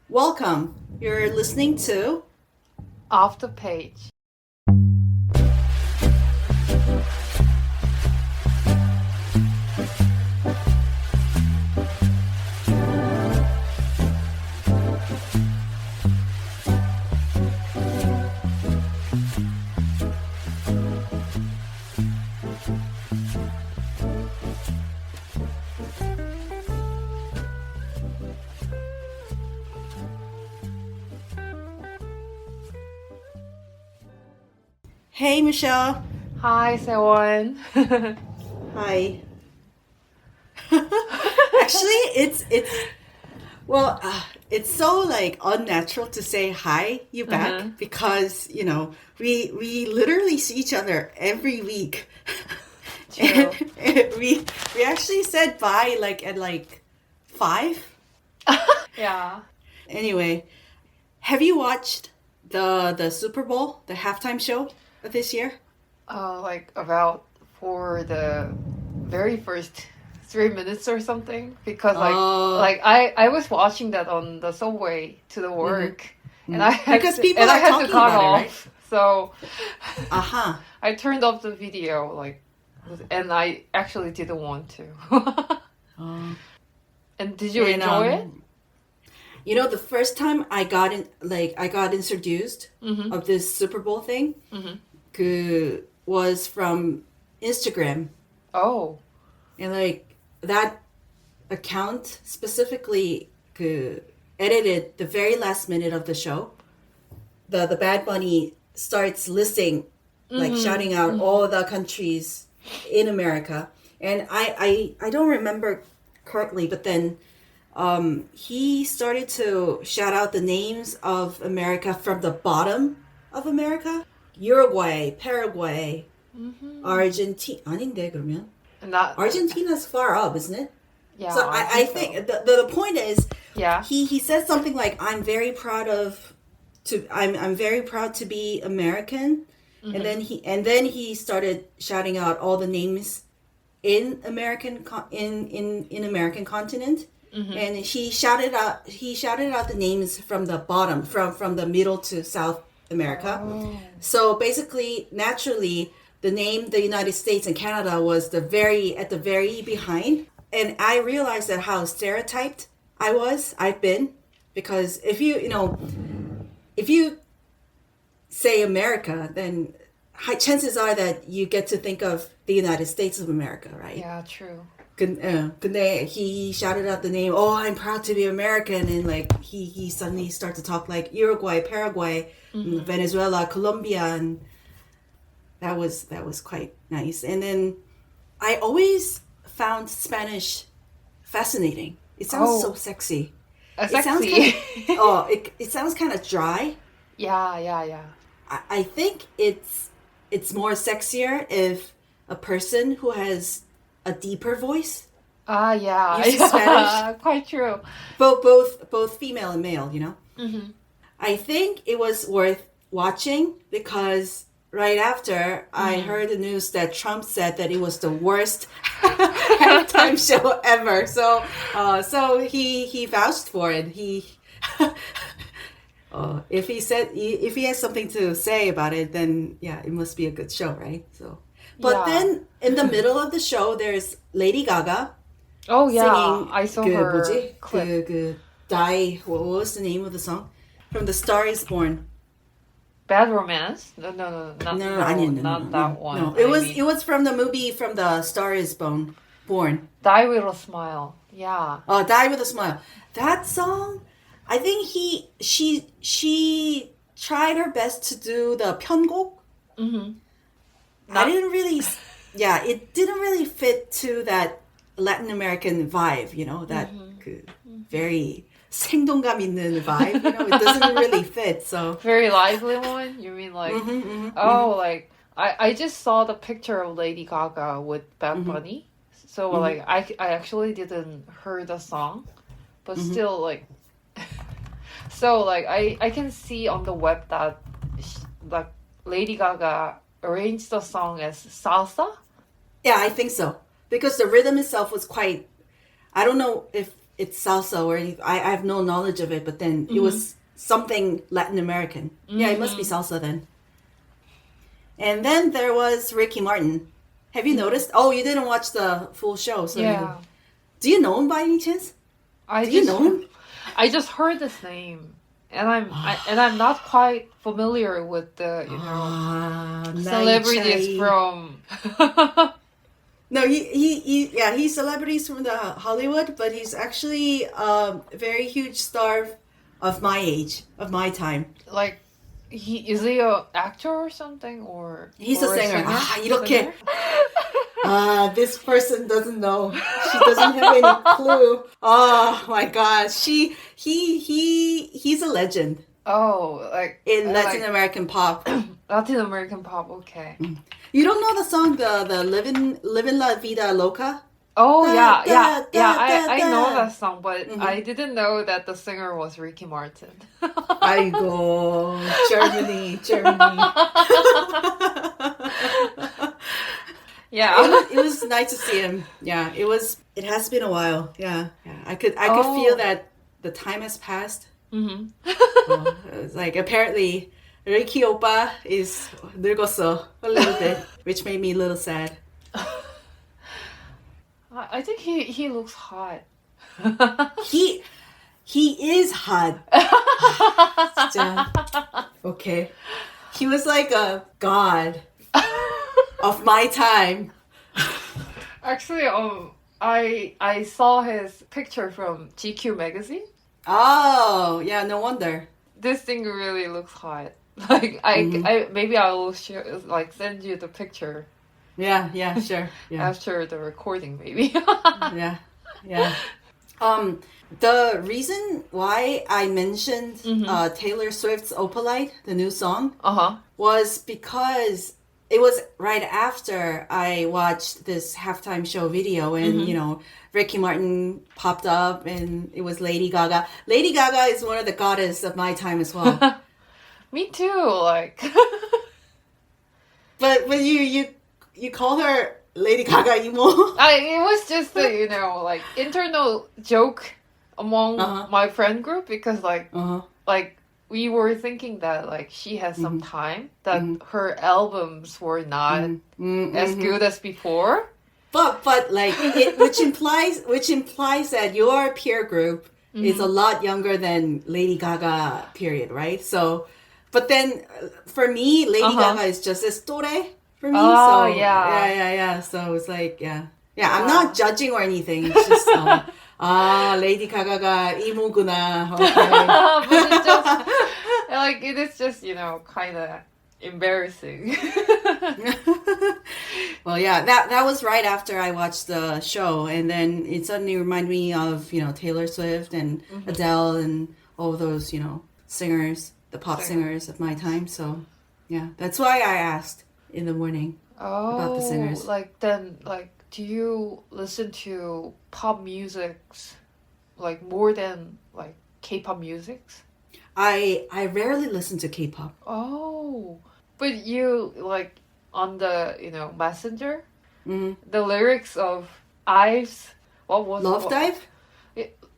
Welcome. You're listening to Off the Page. Hey, Michelle. Hi, Sewon. Hi. Actually, it's so like unnatural to say hi you back because we literally see each other every week. True. And we actually said bye like at like 5. Yeah. Anyway, have you watched the Super Bowl, the halftime show this year? Like about for the very first 3 minutes or something because I was watching that on the subway to the work and I had Because to, people and are I had to talking cut about it, right? off. So Uh-huh. I turned off the video and I actually didn't want to. And did you enjoy it? The first time I got introduced of this Super Bowl thing, was from Instagram, Oh. and like that account specifically edited the very last minute of the show. The Bad Bunny starts listing, like shouting out all the countries in America, and I don't remember correctly, but then he started to shout out the names of America from the bottom of America. Uruguay, Paraguay, Argentina. 아닌데 그러면? Not, Argentina's far up, isn't it? yeah. So I think the point is, Yeah. he said something like, I'm very proud to be American, and then he started shouting out all the names in American American continent. And he shouted out the names from the bottom, from the middle to South America. Oh. So basically, naturally, the name the United States and Canada was at the very behind. And I realized that how stereotyped I've been, because if you say America, then chances are that you get to think of the United States of America, right? Yeah, true. 근데 he shouted out the name, oh, I'm proud to be American, and like he suddenly started to talk like Uruguay, Paraguay, Venezuela, Colombia, and that was quite nice. And then I always found Spanish fascinating. It sounds so sexy. Sexy. It sounds kind of dry. Yeah. I think it's more sexier if a person who has a deeper voice. Yeah. Uses Spanish. Quite true. Both female and male, Mm-hmm. I think it was worth watching because right after I heard the news that Trump said that it was the worst halftime show ever. So he vouched for it. If he has something to say about it, then yeah, it must be a good show, right? So, but then in the middle of the show, there's Lady Gaga. Oh yeah, singing I saw her 뭐지? clip. Die. What was the name of the song? From The Star Is Born. Bad Romance? No, not that one. No, it was from the movie from The Star Is Born. Die with a Smile. Yeah. Die with a Smile. That song, I think she tried her best to do the 편곡. I didn't really, it didn't really fit to that Latin American vibe, that very 생동감 있는 vibe, it doesn't really fit, so. Very lively one? You mean like, like, I just saw the picture of Lady Gaga with Bad Bunny. So like, I actually didn't hear the song, but still like, so like, I can see on the web that like Lady Gaga arranged the song as salsa. Yeah, I think so. Because the rhythm itself was quite, I don't know if it's salsa or anything. I have no knowledge of it, but then it was something Latin American. Yeah, it must be salsa then. And then there was Ricky Martin. Have you noticed? Oh, you didn't watch the full show, so do you know him by any chance? Do you know him? I just heard this name, and I'm not quite familiar with the celebrities from. No, he's celebrities from the Hollywood, but he's actually a very huge star of my age, of my time. Like, is he an actor or something, or he's a singer? 이렇게. This person doesn't know. She doesn't have any clue. Oh my gosh, he's a legend. Oh, like in Latin American pop. Latin American pop, okay. You don't know the song, the Livin' La Vida Loca? Oh, I know that song, but I didn't know that the singer was Ricky Martin. Aigo, Germany. Yeah. It was nice to see him. Yeah, it has been a while. Yeah. I could feel that the time has passed. Well, it was like, apparently, Ricky Oppa is 늙었어 a little bit, which made me a little sad. I think he looks hot. He is hot. 진짜. Okay. He was like a god of my time. Actually, I saw his picture from GQ magazine. Oh, yeah, no wonder. This thing really looks hot. Like I maybe I will send you the picture. Yeah, sure. Yeah. After the recording, maybe. Yeah. The reason why I mentioned Taylor Swift's Opalite, the new song, was because it was right after I watched this halftime show video, and Ricky Martin popped up, and it was Lady Gaga. Lady Gaga is one of the goddess of my time as well. Me too, like. But you call her Lady Gaga emo? It was just a like internal joke among my friend group, because like we were thinking that like she has some time, that her albums were not as good as before. But like which implies that your peer group is a lot younger than Lady Gaga, period, right? So, but then for me, Lady Gaga is just a story for me. Oh, so yeah. So it's like I'm not judging or anything. It's just Lady Gaga가 이모구나. Okay. But it's just like it is just kind of embarrassing. Well, yeah, that was right after I watched the show, and then it suddenly reminded me of Taylor Swift and Adele and all those singers, the pop singers of my time. So yeah, that's why I asked in the morning about the singers. Do you listen to pop musics like more than like K-pop musics? I rarely listen to K-pop. Oh, but you like on the Messenger, the lyrics of Ives. What was Love Dive?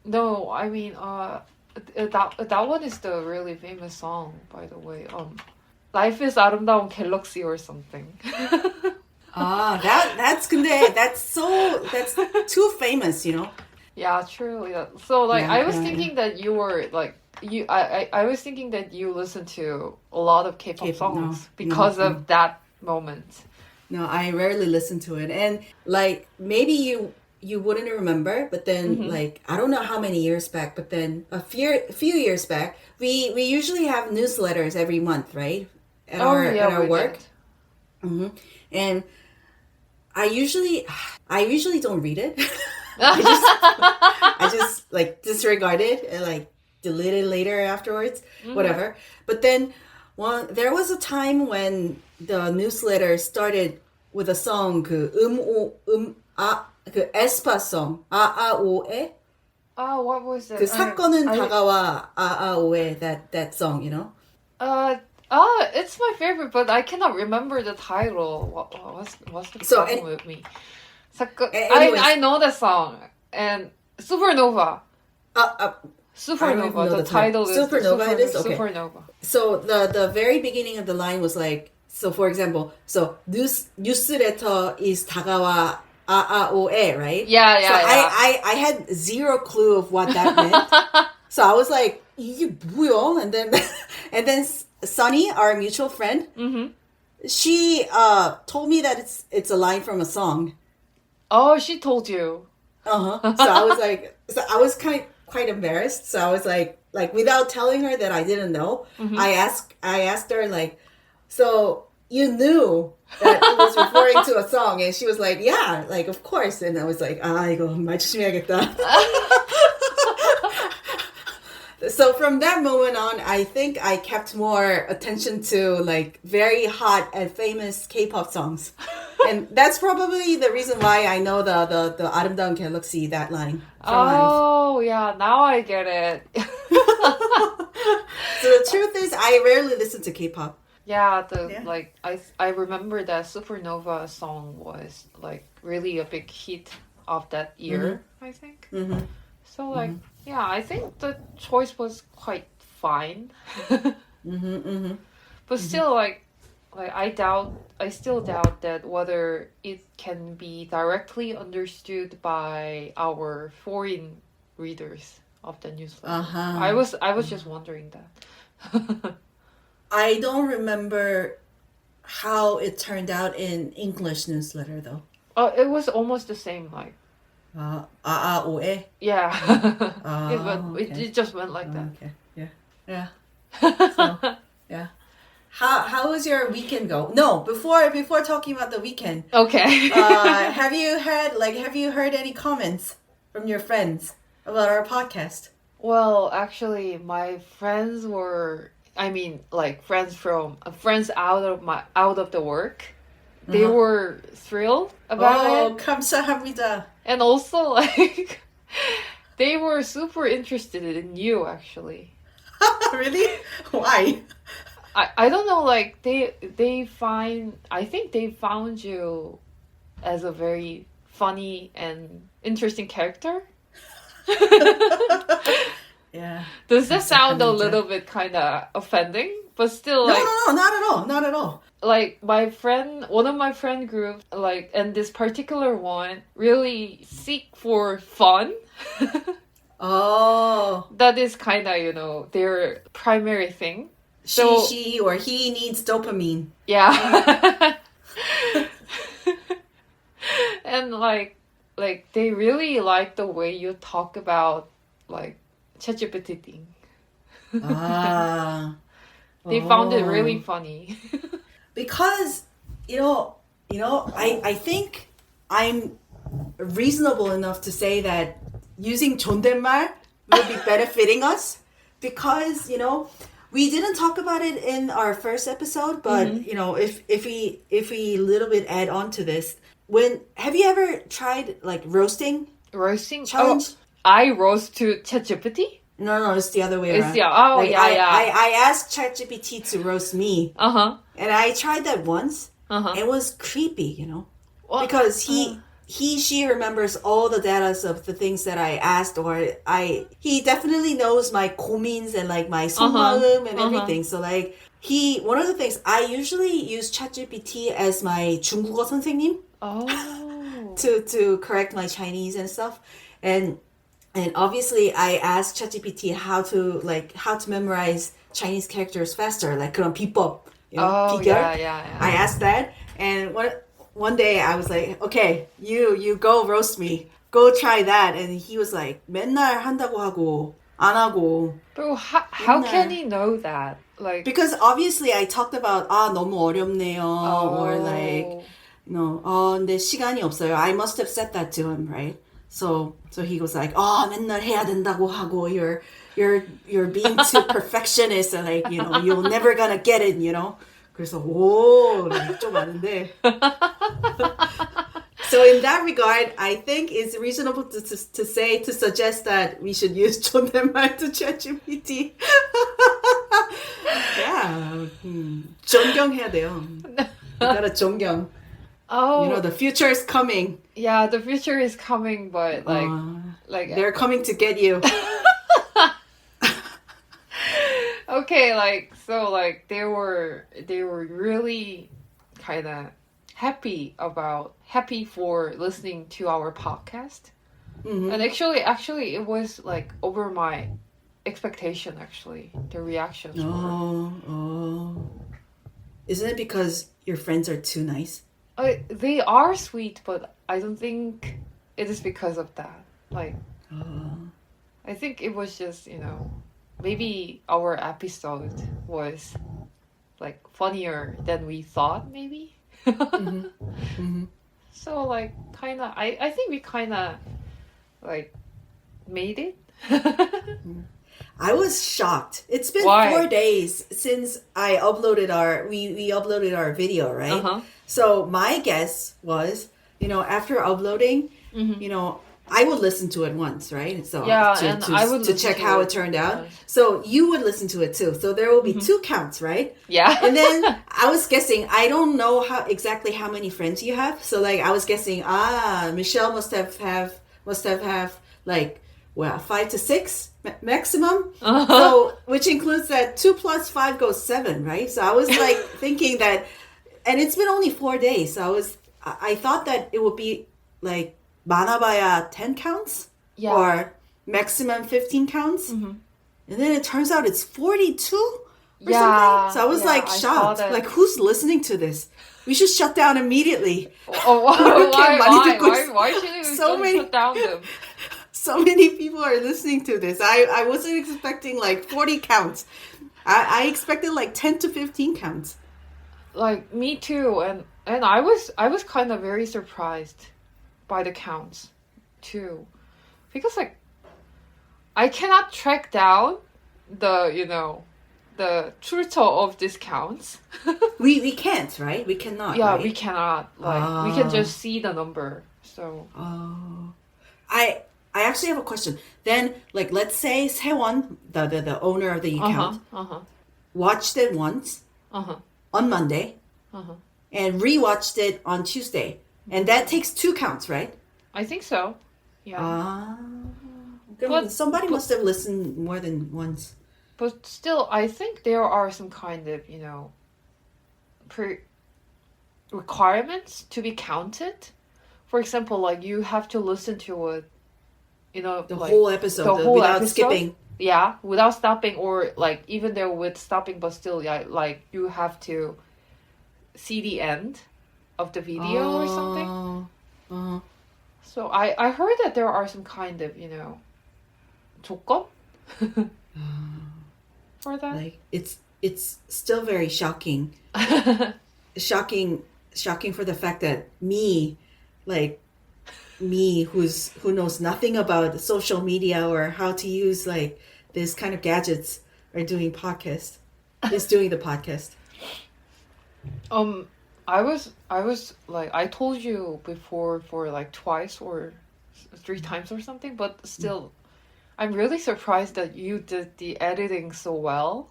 No, I mean that one is the really famous song, by the way. Life is 아름다운 갤럭시 or something. That's too famous, Yeah, true. Yeah. So I was thinking that you were like I was thinking that you listen to a lot of K-pop songs because of that moment. No, I rarely listen to it, and like maybe you wouldn't remember, but then like I don't know how many years back, but then a few years back, we usually have newsletters every month, right? At our work. And I usually don't read it. I just like disregard it and like delete it later afterwards, whatever. But then there was a time when the newsletter started with a song 그 에스파 song 아아오에. Oh, what was it? 그 사건은 다가와 아아오에 that song, It's my favorite, but I cannot remember the title. What's the problem with me? I know the song, and Supernova. I don't even Supernova. know The the title. title is Supernova it is? Okay. Supernova. So the very beginning of the line was like, so for example, so newsletter is 다가와 아아오에, right? Yeah, So yeah. I had zero clue of what that meant. So I was like, 이게 뭐야? And then Sunny, our mutual friend, she told me that it's a line from a song. Oh, she told you. So I was like, so I was quite embarrassed. So I was like without telling her that I didn't know, I asked her like, so you knew that it was referring to a song, and she was like, yeah, like of course. And I was like, 이거 말 조심해야겠다. So from that moment on, I think I kept more attention to like very hot and famous K-pop songs. And that's probably the reason why I know the 아름다운 갤럭시, that line from Oh, yeah. Now I get it. So the truth is, I rarely listen to K-pop. Yeah, Yeah. like I remember that Supernova song was like really a big hit of that year, I think. Mm-hmm. So like yeah, I think the choice was quite fine. But still like I still doubt that whether it can be directly understood by our foreign readers of the newsletter. I was just wondering that. I don't remember how it turned out in English newsletter though. It was almost the same, like 아아오에. yeah. Okay. It just went like that. Okay. Yeah. So, yeah. How was your weekend go? No, before talking about the weekend, Okay. have you heard any comments from your friends about our podcast? Well, actually, my friends were, I mean, like friends out of the work. They were thrilled about it. 감사합니다. And also like they were super interested in you actually. Really? Why? I don't know, like I think they found you as a very funny and interesting character. Yeah. Does that sound a little bit kind of offending? But still, like, No, not at all. like one of my friend group, like, and this particular one really seek for fun. Oh. That is kind of, their primary thing. She or he needs dopamine. Yeah. And like they really like the way you talk about like ChatGPT thing. They found it really funny. Because I think I'm reasonable enough to say that using 존댓말 will be benefiting us, because we didn't talk about it in our first episode, but if we little bit add on to this, have you ever tried like roasting challenge? Oh, I roast to ChatGPT? No, it's the other way around. I asked ChatGPT to roast me. And I tried that once. It was creepy, Well, because she remembers all the data of the things that I asked, or he definitely knows my 고민s and like my 속마음 and everything. So like one of the things, I usually use ChatGPT as my 중국어 선생님. Oh. to correct my Chinese and stuff. And obviously I asked ChatGPT how to memorize Chinese characters faster, like 그런 비법, 비결. Yeah. I asked that, and one day I was like, okay, you go roast me, go try that. And he was like, 맨날 한다고 하고 안 하고. But how can he know that? Like, because obviously I talked about 너무 어렵네요, or like 근데 시간이 없어요. I must have said that to him, right? So he was like, 맨날 해야 된다고 하고 you're being too perfectionist, and like you're never gonna get it, 그래서 좀 아는데. So in that regard, I think it's reasonable to suggest that we should use 존댓말 to ChatGPT. Yeah, 존경해야 돼요. You gotta 존경. oh, The future is coming. yeah, the future is coming, but like They're coming to get you. Okay, like so like they were really kind of happy for listening to our podcast. Mm-hmm. And actually it was like over my expectation actually, the reactions were. Oh. Isn't it because your friends are too nice? They are sweet, but I don't think it is because of that. Like, I think it was just, maybe our episode was like funnier than we thought, maybe. Mm-hmm. Mm-hmm. So, like, kind of, I think we kind of like made it. I was shocked. It's been Why? 4 days since I uploaded we uploaded our video, right? Uh-huh. So my guess was, after uploading, I would listen to it once, right? So Yeah, to, and to, I would to listen check to how it it turned out. once. So you would listen to it too. So there will be 2 counts, right? Yeah. And then I was guessing, I don't know exactly how many friends you have. So like I was guessing, Michelle must have like 5 to 6 maximum. So which includes that 2 plus 5 goes 7, right? So I was like thinking that, and it's been only 4 days. So I thought that it would be like 많아봐야 10 counts Yeah. or maximum 15 counts. And then it turns out it's 42 or something. So I was like I saw shocked. that. Like, who's listening to this? We should shut down immediately. Why should we So many- shut down them? So many people are listening to this. I wasn't expecting like 40 counts. I expected like 10 to 15 counts. Like me too, and I was kind of very surprised by the counts too, because like I cannot track down the 출처 of these counts. We can't, right? We cannot. Yeah, right? we cannot. Like we can just see the number. So Oh, I actually have a question. Then, like, let's say Sewon, the owner of the account, watched it once on Monday and rewatched it on Tuesday, and that takes 2 counts, right? I think so. Yeah. Somebody must have listened more than once. But still, I think there are some kind of, requirements to be counted. For example, like you have to listen to it, The like, whole episode, the whole without episode? skipping. Yeah, without stopping, or like even there with stopping, but still, yeah, like you have to see the end of the video or something. So I heard that there are some kind of, 조건 for that. Like it's still very shocking. Shocking for the fact that me who knows nothing about social media or how to use like this kind of gadgets is doing the podcast. I was like, I told you before for like twice or 3 times or something, but still, I'm really surprised that you did the editing so well.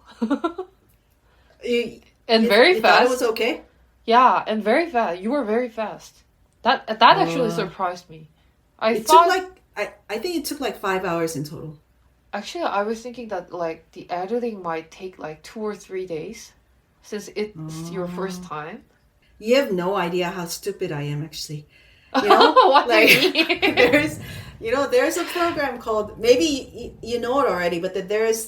And very you fast. thought it was okay? Yeah, and very fast. You were very fast. That actually surprised me. I think it took like 5 hours in total. Actually, I was thinking that like the editing might take like 2 or 3 days, since it's your first time. You have no idea how stupid I am, actually. What do you mean? there's a program called, maybe you know it already, but that there is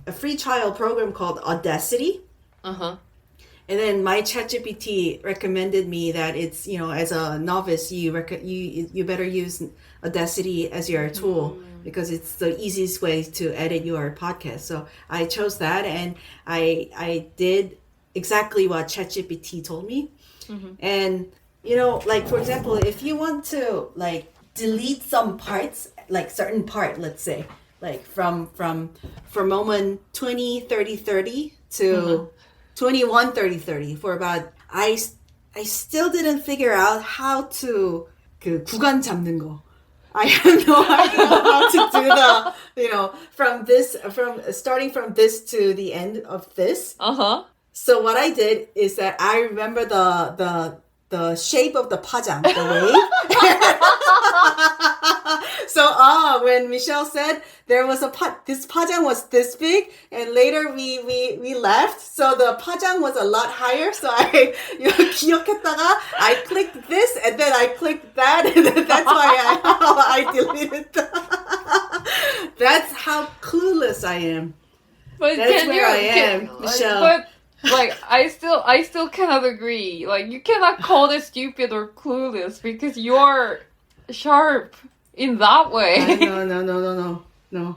a free trial program called Audacity. And then my ChatGPT recommended me that it's, as a novice, you better use Audacity as your tool because it's the easiest way to edit your podcast. So I chose that, and I did exactly what ChatGPT told me. And, like, for example, if you want to, like, delete some parts, like certain part, let's say, like from moment 20, 30, 30 to 21, 30, 30 for about, I still didn't figure out how to 그 구간 잡는 거. I have no idea how to do from starting from this to the end of this. So what I did is that I remember the shape of the 파장, the wave. So, when Michelle said there was this pajang was this big, and later we left, so the pajang was a lot higher. So I 기억했다가 I clicked this, and then I clicked that, and then that's why I deleted That's how clueless I am. But That's where I am, Michelle. But like, I still cannot agree. Like, you cannot call it stupid or clueless because you are sharp in that way. No.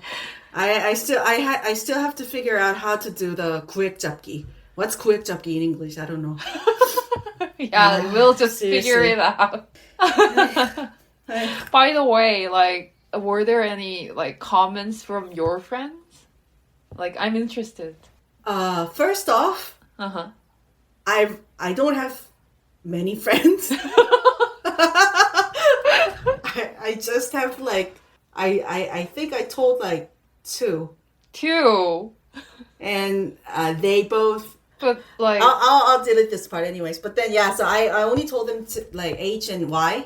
I still have to figure out how to do the 구획잡기. What's 구획잡기 in English? I don't know. Yeah, we'll just figure seriously. it out. By the way, like, were there any like comments from your friends? Like, I'm interested. First off, I don't have many friends. I just have like I think I told like two, and they both. But like, I'll delete this part anyways. But then so I only told them to like H and Y.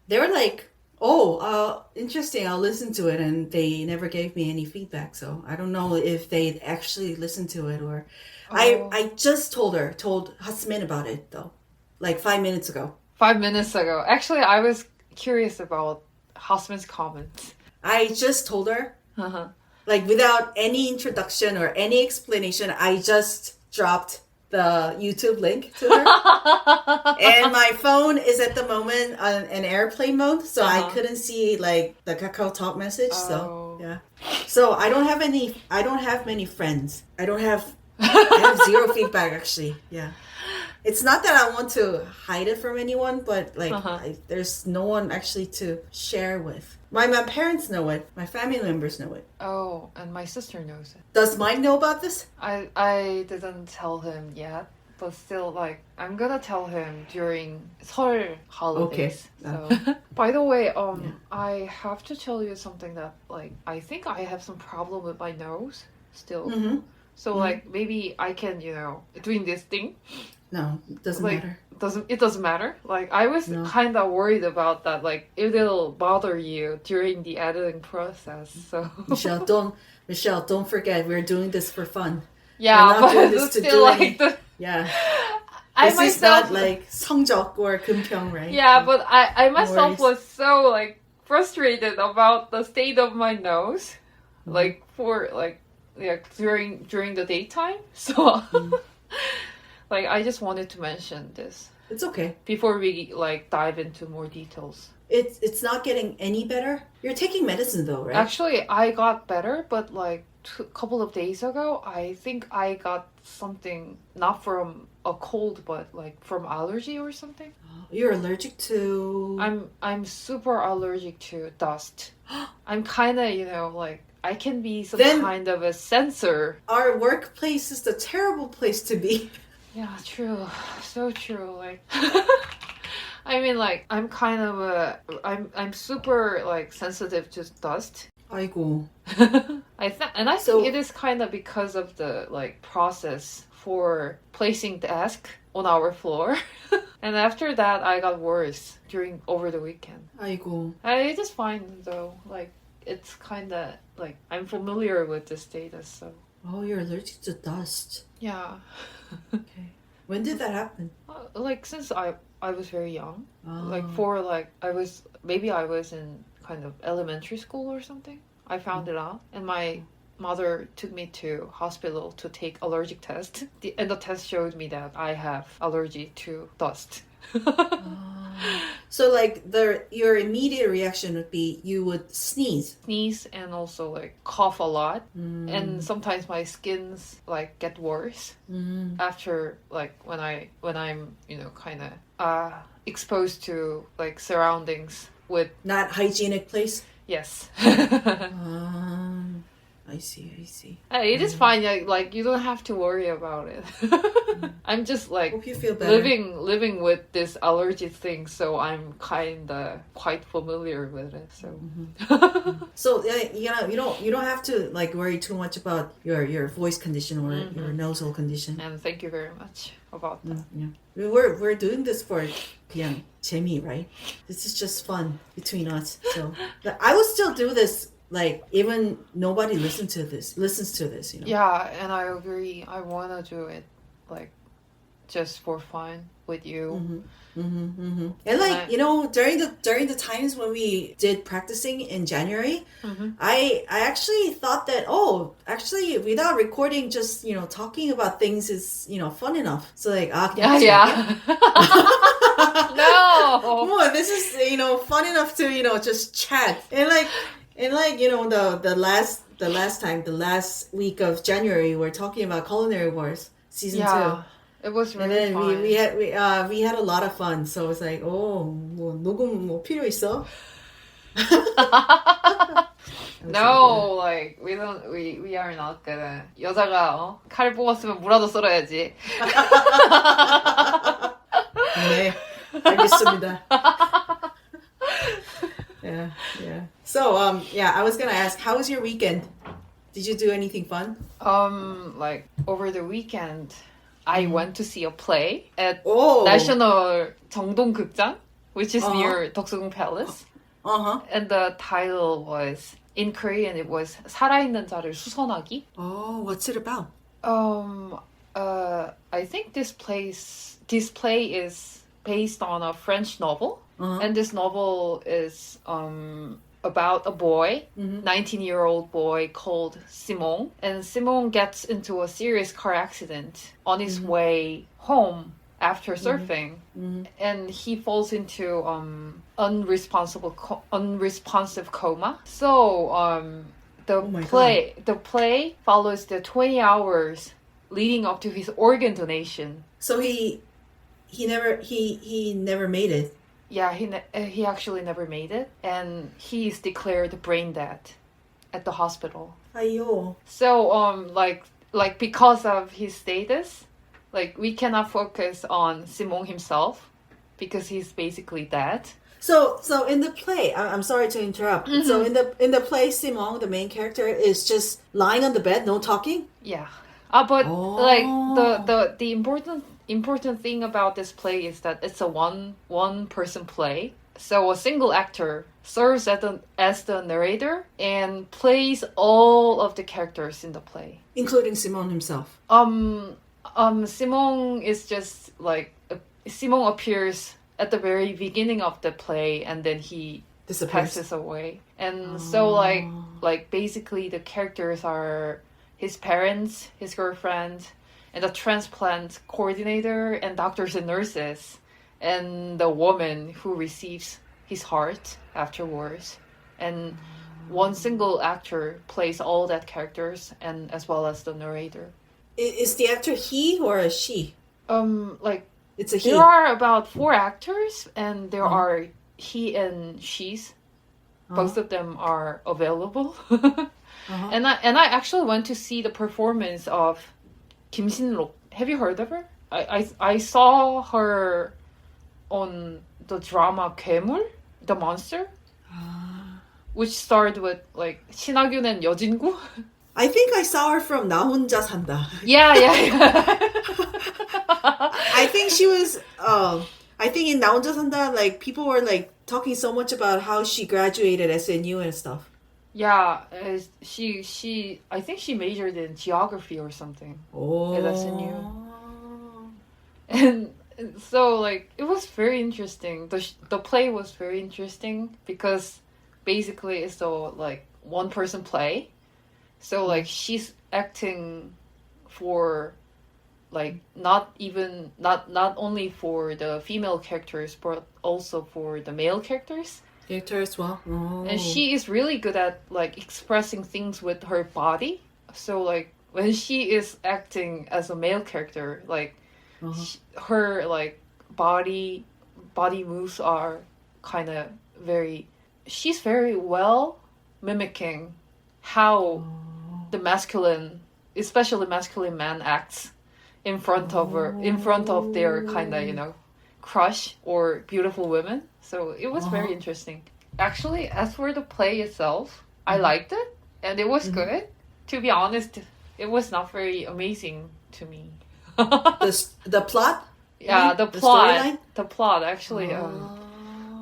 They were like, oh, interesting. I'll listen to it, and they never gave me any feedback. So I don't know if they actually listened to it or. I just told Hasmin about it though, like 5 minutes ago. 5 minutes ago. Actually, I was curious about Hasmin's comments. I just told her, like without any introduction or any explanation, I just dropped the YouTube link to her. And my phone is at the moment on an airplane mode, so I couldn't see like the Kakao Talk message. So yeah. So I don't have many friends. I have zero feedback actually. Yeah. It's not that I want to hide it from anyone, but like there's no one actually to share with. My parents know it. My family members know it. Oh, and my sister knows it. Does Mike know about this? I didn't tell him yet, but still, like, I'm gonna tell him during 설 holidays. Okay. So, by the way, I have to tell you something that, like, I think I have some problem with my nose still. So, like, maybe I can, doing this thing. No, it doesn't like, matter. It doesn't matter. Like, I was kind of worried about that. Like, it'll bother you during the editing process. So Michelle, don't forget we're doing this for fun. Yeah, we're not doing but this to still, do like any. Yeah. I This myself is not like 성적 or 금평, right? Yeah, but I myself worries. was so like frustrated about the state of my nose, like for like during the daytime. So. Like, I just wanted to mention this. It's okay. Before we, like, dive into more details. It's not getting any better? You're taking medicine, though, right? Actually, I got better, but, like, a couple of days ago, I think I got something, not from a cold, but, like, from allergy or something. You're allergic to... I'm super allergic to dust. I'm kind of, like, I can be some kind of a sensor. Our workplace is the terrible place to be. Yeah, true. So true. Like, I mean, like, I'm kind of I'm super like sensitive to dust. 아이고. I think it is kind of because of the like process for placing desk on our floor. And after that, I got worse over the weekend. 아이고. It is fine though. Like, it's kind of like I'm familiar with the status, so. Oh, you're allergic to dust. Yeah. Okay. When did that happen? Like, since I was very young. Oh. Like, for like, I was in kind of elementary school or something. I found it out. And my mother took me to hospital to take allergic test. And the test showed me that I have allergy to dust. So like your immediate reaction would be you would sneeze and also like cough a lot, and sometimes my skins like get worse after like when I'm kind of exposed to like surroundings with not hygienic place. Yes. I see. It is fine. Like you don't have to worry about it. I'm just like Hope you feel better. living with this allergy thing, so I'm quite familiar with it. So So you don't have to like worry too much about your voice condition or your nasal condition. and thank you very much about that. Yeah. We're doing this for 그냥 재미, right? This is just fun between us. So I would still do this like even nobody listens to this, you know. Yeah, and I agree. I wanna do it like just for fun with you. And like you know, during the times when we did practicing in January, I actually thought that actually without recording, just you know talking about things is you know fun enough. So like Yeah. No. Well, this is you know fun enough to you know just chat and like you know the last week of January we're talking about Culinary Wars season 2. It was And really then fun. we had a lot of fun. So it's like, 뭐 녹음 뭐 필요 있어? No, like we are not gonna. 여자가 칼 뽑았으면 무라도 썰어야지. 네, 알겠습니다. Yeah. So I was gonna ask, how was your weekend? Did you do anything fun? Like over the weekend, I went to see a play at Oh. National 정동극장, which is near 덕수궁 Palace. And the title was, in Korean, it was 살아있는 자를 수선하기. Oh, what's it about? I think this play is based on a French novel, and this novel is about a boy, 19-year-old boy called Simon, and Simon gets into a serious car accident on his way home after surfing, and he falls into unresponsive coma. So the play follows the 20 hours leading up to his organ donation. So he never made it. Yeah, he actually never made it, and he is declared brain dead at the hospital. 아요. So like because of his status, like we cannot focus on Simon himself because he's basically dead. So in the play, I'm sorry to interrupt. So in the play, Simon, the main character, is just lying on the bed, no talking. Yeah. But like the important thing about this play is that it's a one person play. So a single actor serves as the narrator and plays all of the characters in the play, Including Simon himself. Simon is just like Simon appears at the very beginning of the play and then he passes away. And so like basically the characters are his parents, his girlfriend, and the transplant coordinator and doctors and nurses, and the woman who receives his heart afterwards. And one single actor plays all that characters and as well as the narrator. Is the actor he or a she? Like It's a he. there are about 4 actors and there are he and she's. Both of them are available. And I actually went to see the performance of Kim Shin-rok. Have you heard of her? I saw her on the drama 괴물, the monster, which starred with like 신하균 and 여진구. I think I saw her from 나 혼자 산다. Yeah. I think she was. I think in 나 혼자 산다, like people were like talking so much about how she graduated SNU and stuff. Yeah, she I think she majored in geography or something at SNU. And so like it was very interesting. The play was very interesting because basically it's a like one person play. So like she's acting for like not only for the female characters but also for the male characters. Character as well. Oh. And she is really good at like expressing things with her body. So like when she is acting as a male character, like her like body moves are kind of she's very well mimicking how the masculine, especially masculine man acts in front of their kind of, you know, crush or beautiful women. So it was very interesting. Actually, as for the play itself, I liked it and it was good. To be honest, it was not very amazing to me. The plot? Yeah, the storyline? The plot actually.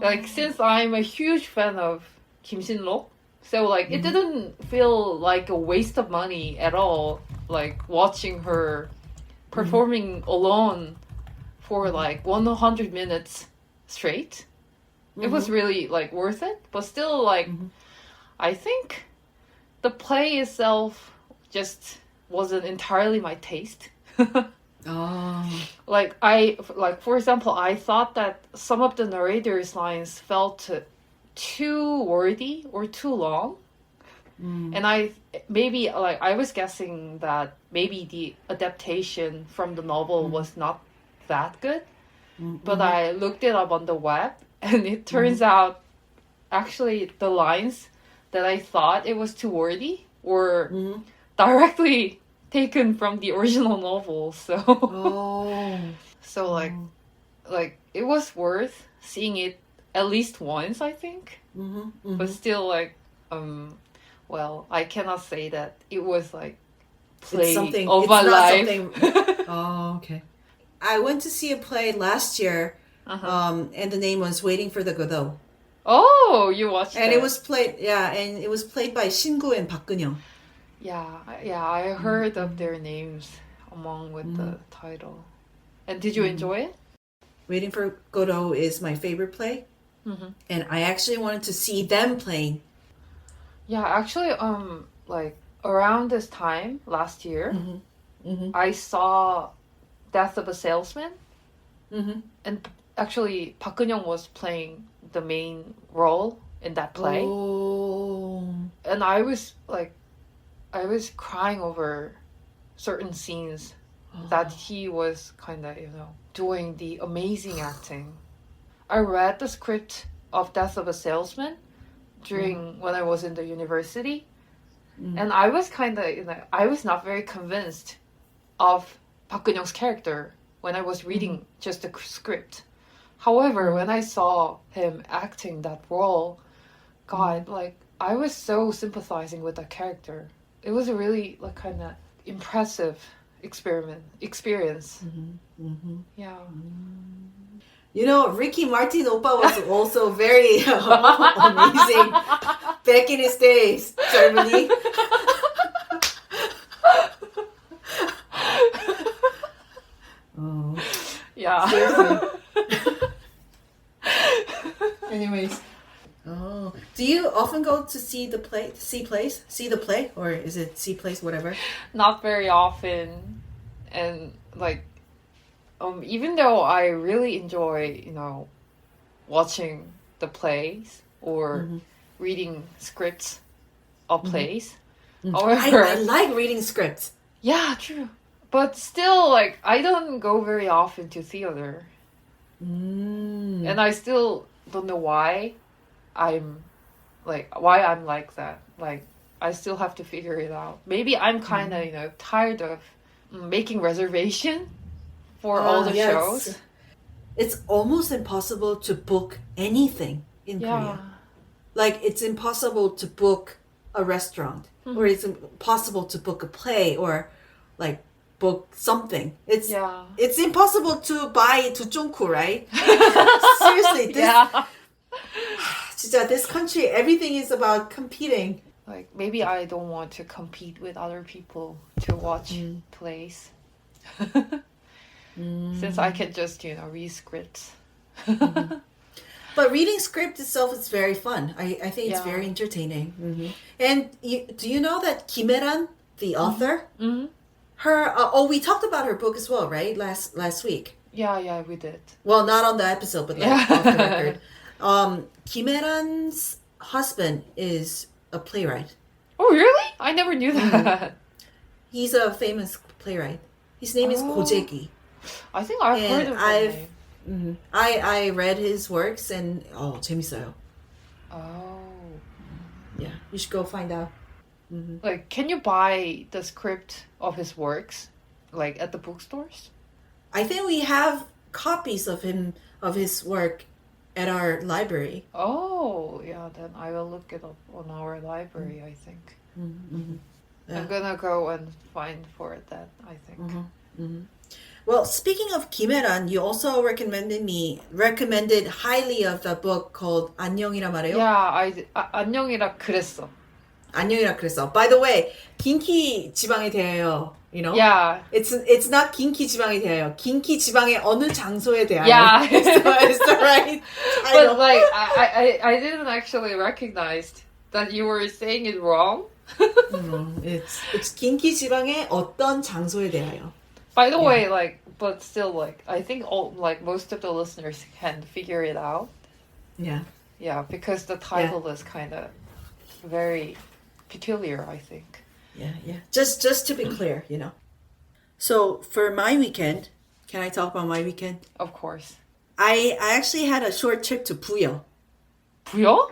Like, since I'm a huge fan of Kim Shin-lok, so like it didn't feel like a waste of money at all. Like watching her performing alone for like 100 minutes straight. It was really like worth it, but still like I think the play itself just wasn't entirely my taste. Like for example, I thought that some of the narrator's lines felt too wordy or too long. And I was guessing that maybe the adaptation from the novel was not that good. But I looked it up on the web and it turns out actually the lines that I thought it was too wordy were directly taken from the original novel. So like it was worth seeing it at least once, I think. But still like well, I cannot say that it was like play of my life. Oh, okay. I went to see a play last year, and the name was Waiting for the Godot. Oh, you watched it. And it was played by Shingu and Park Geun-young. Yeah, I heard of their names along with the title. And did you enjoy it? Waiting for Godot is my favorite play. And I actually wanted to see them playing. Yeah, actually, like around this time last year, I saw Death of a Salesman, and actually Park Geun-young was playing the main role in that play. And I was crying over certain scenes that he was kind of, you know, doing the amazing acting. I read the script of Death of a Salesman when I was in the university, and I was kind of, you know, I was not very convinced of Park Geun-young's character when I was reading just the script. However, when I saw him acting that role, God, like I was so sympathizing with that character. It was a really like kind of impressive experience. Yeah. You know, Ricky Martin Oppa was also very amazing back in his days, Germany. Yeah. Anyways. Do you often go to see the play, or is it see plays, whatever? Not very often, and like, even though I really enjoy, you know, watching the plays or reading scripts of plays. However, I like reading scripts. Yeah, true. But still, like, I don't go very often to theater. And I still don't know why I'm like that. Like, I still have to figure it out. Maybe I'm kind of, you know, tired of making reservation for all the shows. It's almost impossible to book anything in Korea. Like, it's impossible to book a restaurant, or it's impossible to book a play, or like book something. It's impossible to buy 두종쿠, right? Seriously, this country, everything is about competing. Like, maybe I don't want to compete with other people to watch plays. Since I can just, you know, read scripts. But reading script itself is very fun. I think it's very entertaining. And do you know that Kim Eran, the author, her we talked about her book as well, right? Last week. Yeah, we did. Well, not on the episode, but like off the record. Kim Eran's husband is a playwright. Oh, really? I never knew that. He's a famous playwright. His name is Go Jae-gi. I think I've heard of that name. I read his works and 재밌어요. Oh. Yeah, you should go find out. Like, can you buy the script of his works, like at the bookstores? I think we have copies of his work at our library. Oh, yeah, then I will look it up on our library, I think. Yeah. I'm gonna go and find for that, I think. Well, speaking of Kimeran, you also recommended highly of the book called 안녕이라 말해요. Yeah, 안녕이라 그랬어. 안녕이라 그랬어. By the way, 긴키 지방에 대하여, you know? Yeah. It's not 긴키 지방에 대하여. 긴키 지방의 어느 장소에 대하여. Yeah. It's the right But title. like, I didn't actually recognize that you were saying it wrong. It's 긴키 지방의 어떤 장소에 대하여. By the way, like, but still, like, I think most of the listeners can figure it out. Yeah. Yeah, because the title is kind of very peculiar, I think. Yeah. Just to be clear, you know. So for my weekend, can I talk about my weekend? Of course. I actually had a short trip to Buyeo. Buyeo?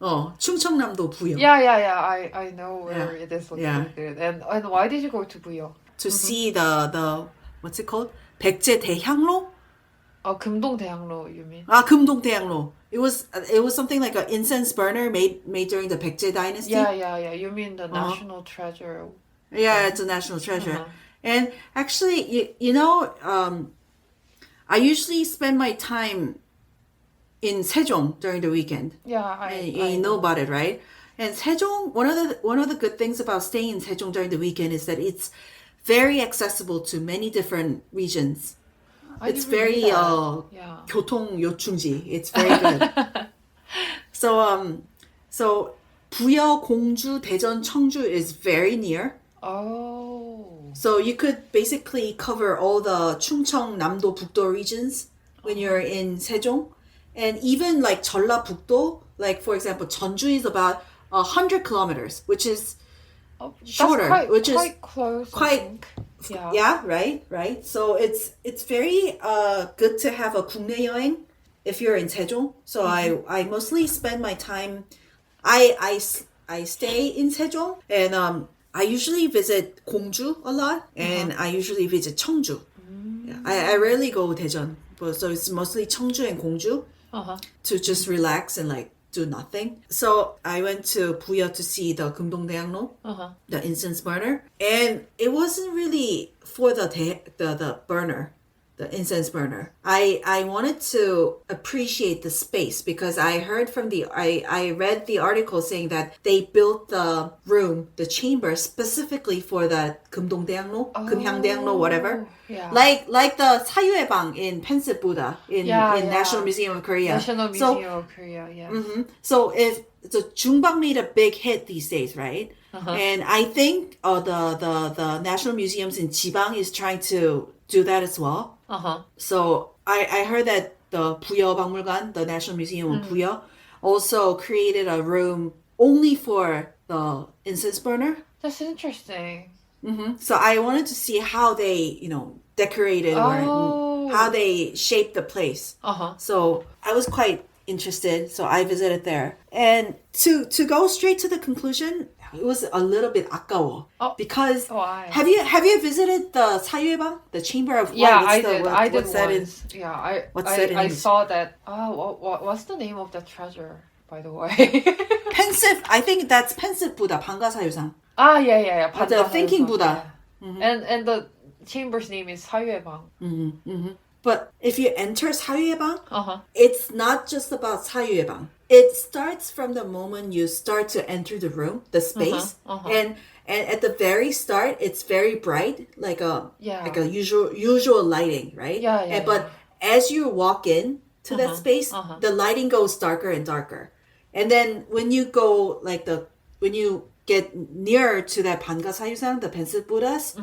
충청남도 Buyeo. Yeah. I know where it is located. Yeah. And why did you go to Buyeo? To see the what's it called? 백제 대향로? 금동대향로, you mean? 금동대향로. It was something like an incense burner made during the Baekje dynasty. Yeah. You mean the national treasure? Yeah, it's a national treasure. And actually, you know, I usually spend my time in Sejong during the weekend. Yeah, you know about it, right? And Sejong, one of the good things about staying in Sejong during the weekend is that it's very accessible to many different regions. It's very 교통 요충지. It's very good. So Buyeo, Gongju, Daejeon, Cheongju is very near. Oh. So you could basically cover all the Chungcheong, Namdo, Bukdo regions when you're in Sejong. And even like Jeollabukdo, like for example, Jeonju is about 100 kilometers, which is shorter, that's quite close. Yeah, right. So it's very good to have a 국내 여행 if you're in Sejong. So I mostly spend my time. I stay in Sejong, and I usually visit Gongju a lot, and I usually visit Cheongju. Yeah, I rarely go Daejeon, but so it's mostly Cheongju and Gongju to just relax and like do nothing. So I went to Buyeo to see the 금동대향로, the incense burner, and it wasn't really for the burner, the incense burner. I wanted to appreciate the space because I heard from I read the article saying that they built the room, the chamber specifically for the 금동대향로, 금향대향로, whatever. Yeah. Like the 사유의 방 in Pensive Buddha in National Museum of Korea. National Museum of Korea, yeah. So if the Jungbang made a big hit these days, right? And I think the National Museums in Jibang is trying to do that as well. So I heard that the Buyeo 박물관, the National Museum of Buyeo, also created a room only for the incense burner. That's interesting. So I wanted to see how they, decorated or how they shaped the place. So I was quite interested. So I visited there. And to go straight to the conclusion, it was a little bit 아까워. Because have you visited the 사유의방, the chamber of I did. I did what's that once. I in saw that. What's the name of the treasure, by the way? Pensive. I think that's Pensive Buddha, 방가사유상. Yeah. The thinking Buddha. Yeah. And the chamber's name is 사유의방. But if you enter 사유의방, it's not just about 사유의방. It starts from the moment you start to enter the room, the space, and at the very start, it's very bright, like a usual lighting, right? But as you walk in to that space, the lighting goes darker and darker, and then when you go when you get nearer to that 반가사유상, the pensive Buddhas,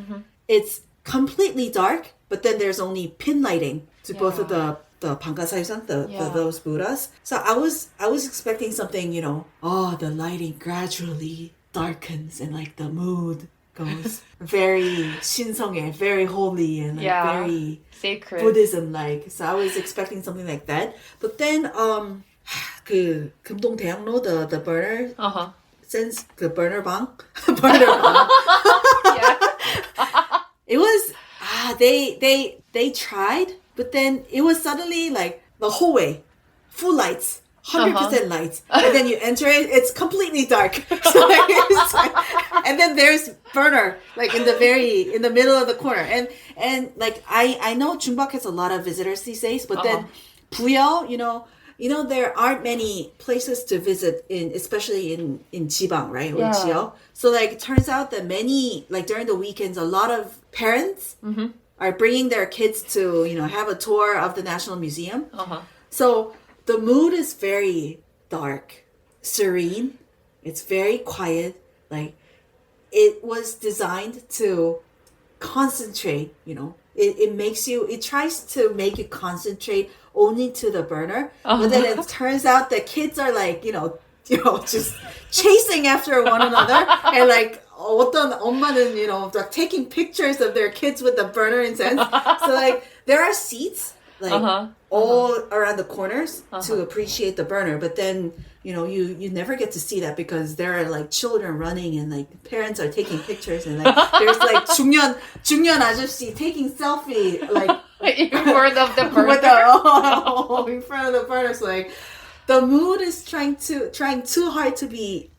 it's completely dark, but then there's only pin lighting to both of the 반가사유상, those Buddhas. So I was expecting something, the lighting gradually darkens and like the mood goes very 신성해, very holy and like very sacred Buddhism like. So I was expecting something like that. But then 그 금동대향로, the burner, Incense, the burner bang. Burner bang. Yeah. It was, they tried, but then it was suddenly like the whole way, full lights. 100% lights, and then you enter it, it's completely dark. So like, it's like, and then there's burner like in the middle of the corner, and like I know Jungbak has a lot of visitors these days, but then Buyeo, you know there aren't many places to visit in, especially in Jibang, right, or Jio. So like it turns out that many, like during the weekends, a lot of parents are bringing their kids to have a tour of the National Museum. So the mood is very dark, serene. It's very quiet. Like it was designed to concentrate, it tries to make you concentrate only to the burner. But then it turns out that kids are like, just chasing after one another. And like 어떤 엄마는, like taking pictures of their kids with the burner incense. So like there are seats like all around the corners to appreciate the burner, but then you never get to see that because there are like children running and like parents are taking pictures and like there's like 중년 아저씨 taking selfie like in front of the burner. In front of the burner. So like the mood is trying too hard to be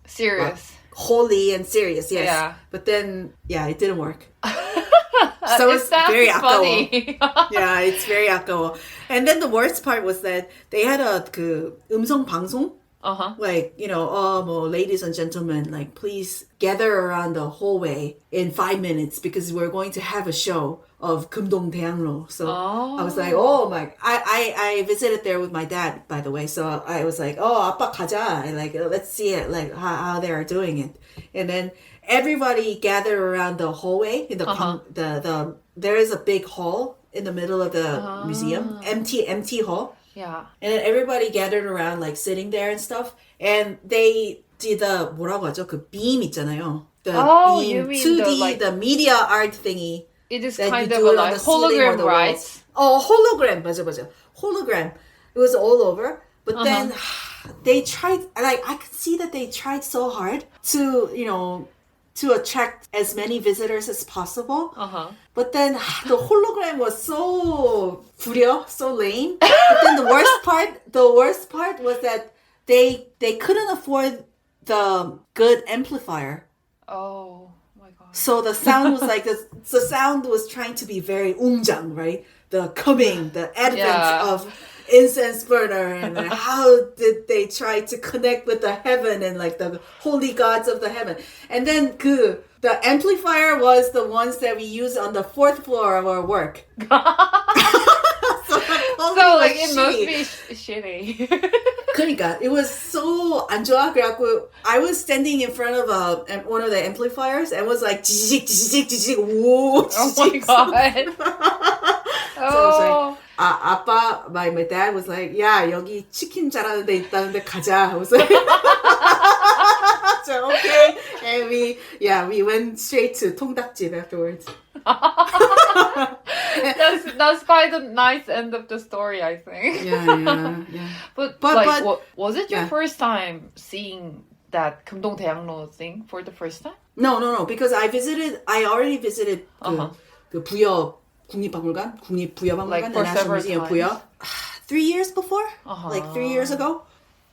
serious, holy and serious. Yes, yeah. But then it didn't work. So it's very funny. Yeah, it's very 아까워. And then the worst part was that they had a 음성 방송. Like, ladies and gentlemen, like, please gather around the hallway in 5 minutes because we're going to have a show of 금동대향로. So I was like, oh my, I visited there with my dad, by the way. So I was like, oh, 아빠 가자. And like, let's see it, like how they are doing it. And then everybody gathered around the hallway in the there is a big hall in the middle of the museum, empty hall. Yeah. And then everybody gathered around like sitting there and stuff. And they did the 뭐라고 하죠? 그 beam 있잖아요. The beam, you mean 2D, the media art thingy. It is that kind you of do a it on like the ceiling or hologram, the right? walls. Oh, hologram. 맞아. Hologram. It was all over. But then they tried, like I could see that they tried so hard to, to attract as many visitors as possible. But then the hologram was so 구려, so lame. But then the worst part was that they couldn't afford the good amplifier. Oh my god. So the sound was like the sound was trying to be very 웅장, right? The advent of incense burner, and like, how did they try to connect with the heaven and like the holy gods of the heaven? And then the amplifier was the ones that we use on the 4th floor of our work. So like it must be shitty. 그러니까 it was so 안 좋아. 그래갖고 I was standing in front of one of the amplifiers and was like 지직 오. Oh my god. So I was like, 아빠, my dad was like, 야, 여기 치킨 잘하는 데 있다는데 가자. I was like, so okay. And we went straight to 통닭집 afterwards. That's quite a nice end of the story, I think. Yeah. But was it your first time seeing that 금동대향로 thing for the first time? No, because I already visited 그 부여 국립박물관, 국립부여박물관, like the National Museum times. 부여 3 years before, like 3 years ago.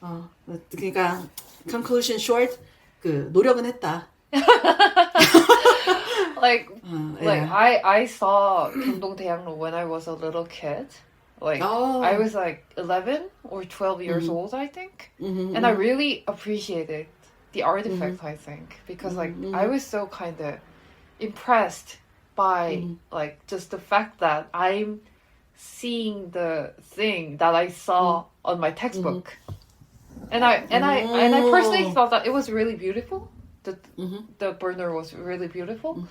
그러니까 conclusion short, 노력은 했다. Like I saw 금동대향로 when I was a little kid. Like I was like 11 or 12 years old, I think. And I really appreciated the artifact, I think, because like I was so kind of impressed by like just the fact that I'm seeing the thing that I saw on my textbook. And I personally thought that it was really beautiful. The burner was really beautiful.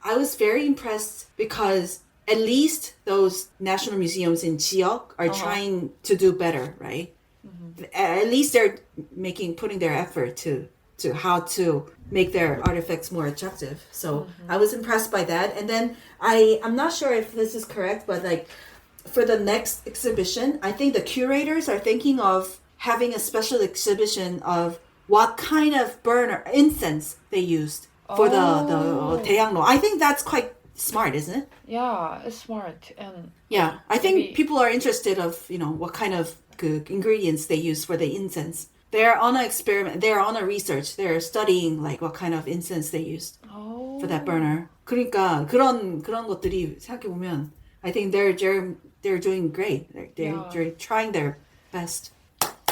I was very impressed because at least those national museums in 지역 are trying to do better, right? At least they're putting their effort to how to make their artifacts more attractive. So I was impressed by that. And then I'm not sure if this is correct, but like for the next exhibition, I think the curators are thinking of having a special exhibition of what kind of burner incense they used for the 대향로. I think that's quite smart, isn't it? Yeah, it's smart. And Yeah, I think maybe- people are interested of, what kind of ingredients they use for the incense. They're on an experiment. They're on a research. They're studying like what kind of incense they used for that burner. 그러니까 그런 것들이 생각해 보면, I think they're doing great. They're trying their best.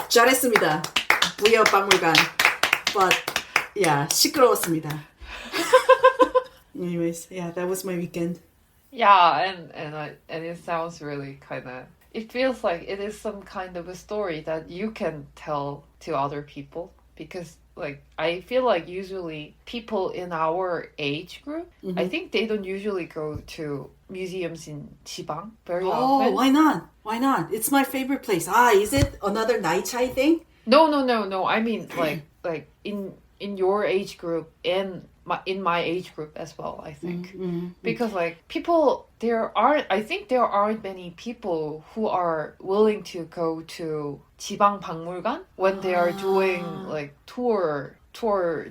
잘했습니다. 부여 박물관. But yeah, 시끄러웠습니다. Anyways, yeah, that was my weekend. Yeah, and it sounds really kind of. It feels like it is some kind of a story that you can tell to other people because, like, I feel like usually people in our age group, I think they don't usually go to museums in 지방 very often. Oh, why not? Why not? It's my favorite place. Is it another Naichai thing? No. I mean, like in your age group and in my age group as well, I think. Because like people, I think there aren't many people who are willing to go to 지방 박물관 when they are doing like tour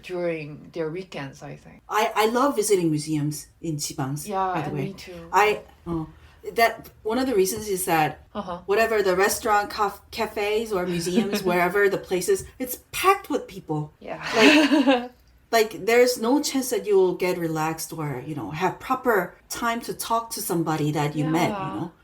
during their weekends, I think. I love visiting museums in 지방s. Yeah, by the and way. me too. That one of the reasons is that whatever the restaurant, cafes, or museums, wherever the places, it's packed with people. Yeah. Like there's no chance that you will get relaxed or have proper time to talk to somebody that you met.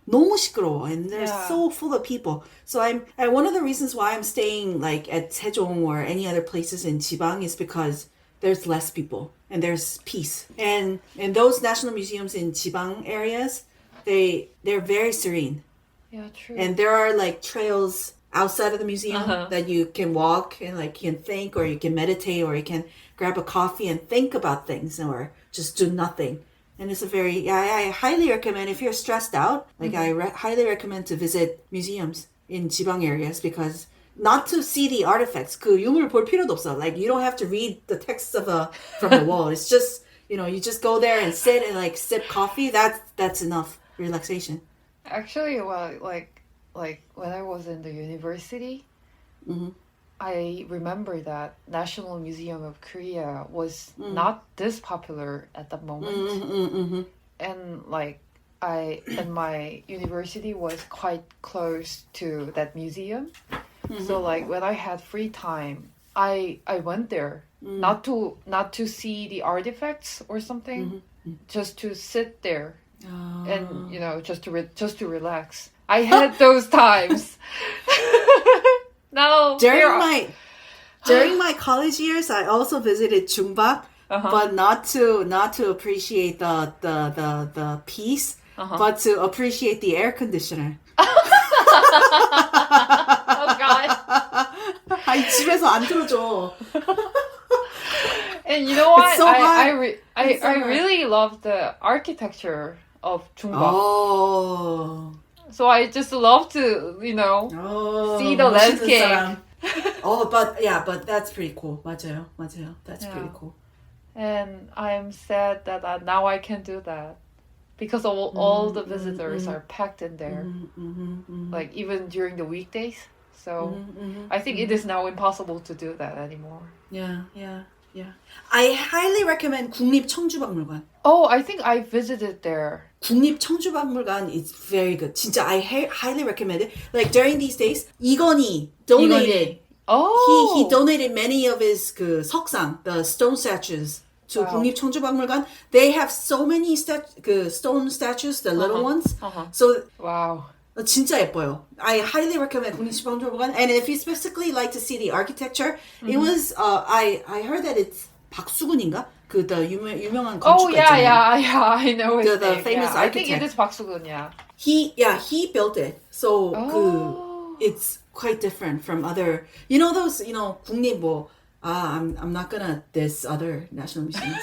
너무 시끄러워, and they're so full of people. So and one of the reasons why I'm staying like at Sejong or any other places in 지방 is because there's less people and there's peace. And those national museums in 지방 areas, they're very serene. Yeah, true. And there are like trails outside of the museum that you can walk and like you can think or you can meditate or you can grab a coffee and think about things or just do nothing. And it's I highly recommend if you're stressed out, like I highly recommend to visit museums in 지방 areas because not to see the artifacts. 그 유물 볼 필요도 없어. Like you don't have to read the text from the wall. It's just, you just go there and sit and like sip coffee. That's enough relaxation. Actually, well, like when I was in the university, I remember that National Museum of Korea was not this popular at the moment. And like and my university was quite close to that museum. So like when I had free time, I went there not to see the artifacts or something, just to sit there and just to relax. I had those times. Now during my college years, I also visited Chungbak, but not to appreciate the piece, but to appreciate the air conditioner. Oh God! 아니 집에서 안 틀어줘. And you know what? It's so hard. I really love the architecture of Chungbak. Oh. So I just love to, see the 멋있는 landscape. 사람. But that's pretty cool. 맞아요. That's pretty cool. And I'm sad that now I can't do that because all the visitors are packed in there, like even during the weekdays. So I think it is now impossible to do that anymore. Yeah. I highly recommend 국립청주박물관. Oh, I think I visited there. 국립청주박물관 is very good. 진짜 I highly recommend it. Like during these days, 이건희 donated. Oh, He donated many of his 석상, the stone statues, to 국립청주박물관. They have so many stone statues, the little ones. So wow. 진짜 예뻐요. I highly recommend 국립청주박물관. And if you specifically like to see the architecture, it was I heard that it's 박수근인가? the 유명한 건축가. Oh yeah, I know his the name. famous I think architect. it is 박수근. Yeah. He built it. So it's quite different from other. Those 국립 I'm not gonna diss other national museums.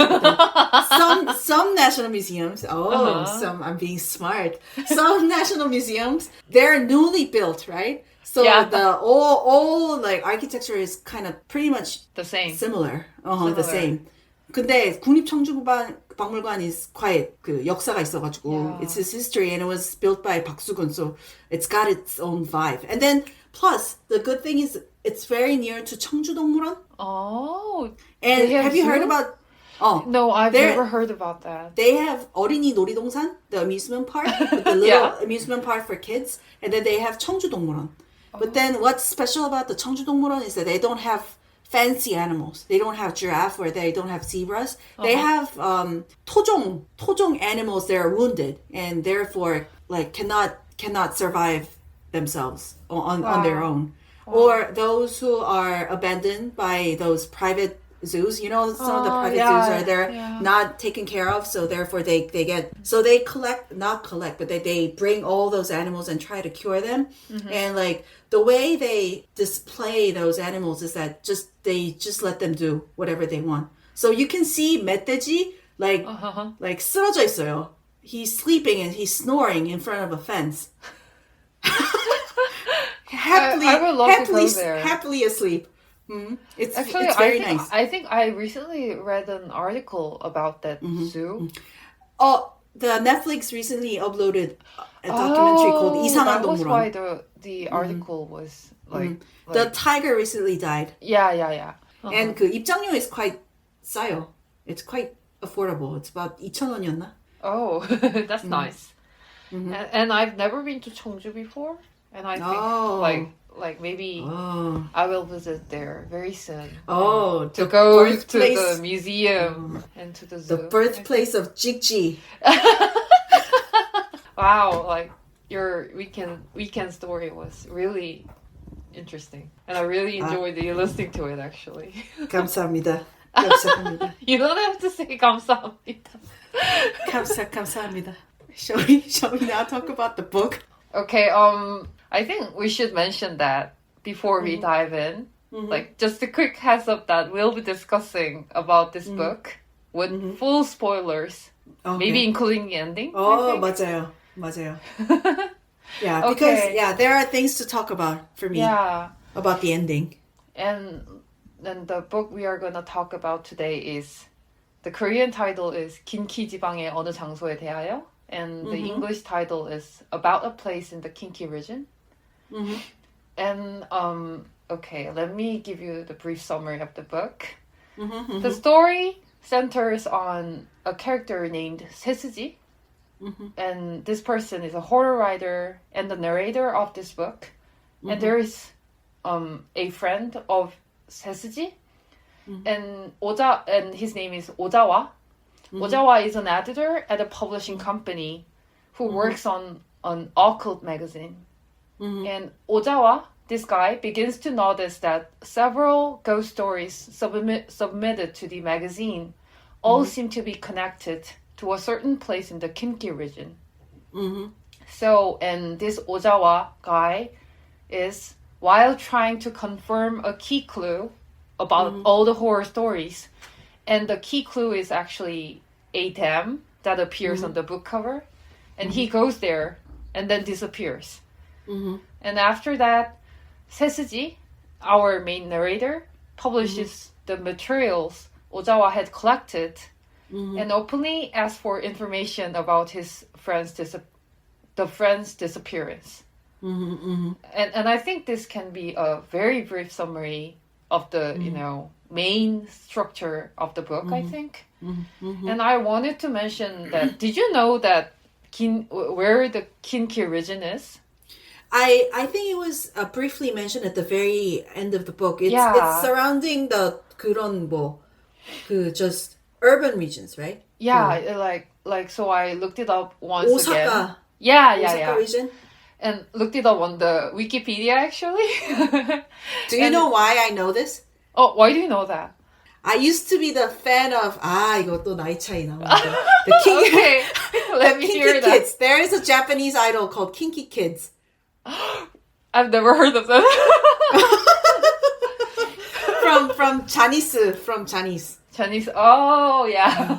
some national museums. Some I'm being smart. Some national museums they're newly built, right? So the all like architecture is kind of pretty much the same. Similar. The same. 근데 국립청주박물관 is quite 역사가 있어가지고 it's his history and it was built by 박수근, so it's got its own vibe. And then plus the good thing is it's very near to 청주동물원. Oh. And They have you heard zoo? about? Oh, No, I've They're- never heard about that. they have 어린이 놀이동산, the amusement park, with the little Yeah. amusement park for kids, and then they have 청주동물원. But then what's special about the 청주동물원 is that they don't have fancy animals. They don't have giraffe or they don't have zebras. They have 토종 animals that are wounded and therefore like cannot survive themselves on their own. Or those who are abandoned by those private zoos. You know, some of the private zoos are they're not taken care of, so therefore they get so they not collect, but they bring all those animals and try to cure them. And like the way they display those animals is that they just let them do whatever they want. So you can see 멧돼지 like 쓰러져 있어요. He's sleeping and he's snoring in front of a fence. I would love to go there. Happily asleep. It's Actually, it's very nice. I think I recently read an article about that zoo. Oh, the Netflix recently uploaded a documentary called 이상한 That was why 동물원. the article was like, The tiger recently died, yeah. and 그 입장료 is quite 싸요. It's quite affordable. It's about 2,000원이었나? Oh, that's nice. And I've never been to Cheongju before, and I think like maybe I will visit there very soon. Oh, To the go to birthplace- the museum and to the zoo. the birthplace of Jigji. Wow, like your weekend story was really interesting, and I really enjoyed listening to it. Actually, 감사합니다. 감사합니다. you don't have to say 감사합니다. 감사합니다. Shall we now talk about the book? Okay, I think we should mention that before we dive in. Like, just a quick heads up that we'll be discussing about this book with full spoilers, maybe including the ending. Oh, 맞아요. Yeah, because there are things to talk about for me about the ending. And then the book we are gonna talk about today is the Korean title is Kinki 지방의 어느 장소에 대하여, and the English title is About a Place in the Kinki Region. And okay, let me give you the brief summary of the book. The story centers on a character named Sesuji, and this person is a horror writer and the narrator of this book. And there is a friend of Sesuji, and his name is Ozawa. Ozawa is an editor at a publishing company who works on an occult magazine. And Ozawa, this guy, begins to notice that several ghost stories submitted to the magazine all seem to be connected to a certain place in the Kinki region. So, and this Ozawa guy is, while trying to confirm a key clue about all the horror stories, and the key clue is actually a dam that appears on the book cover, and he goes there and then disappears. And after that, Sesuji, our main narrator, publishes the materials Ozawa had collected and openly asks for information about his friend's disappearance. And I think this can be a very brief summary of the main structure of the book, I think. And I wanted to mention that, did you know that where the Kinki region is? I think it was briefly mentioned at the very end of the book. It's surrounding the 그런 just urban regions, right? Yeah, like so I looked it up once again. Osaka. Yeah. region. And looked it up on the Wikipedia actually. Do you know why I know this? Oh, why do you know that? I used to be the fan of 이것도 나이 차이 나오니까. The Kinki, Okay, let me Kinki hear that. Kids. There is a Japanese idol called Kinki Kids. I've never heard of them. from Chinese. Chinese. Oh yeah.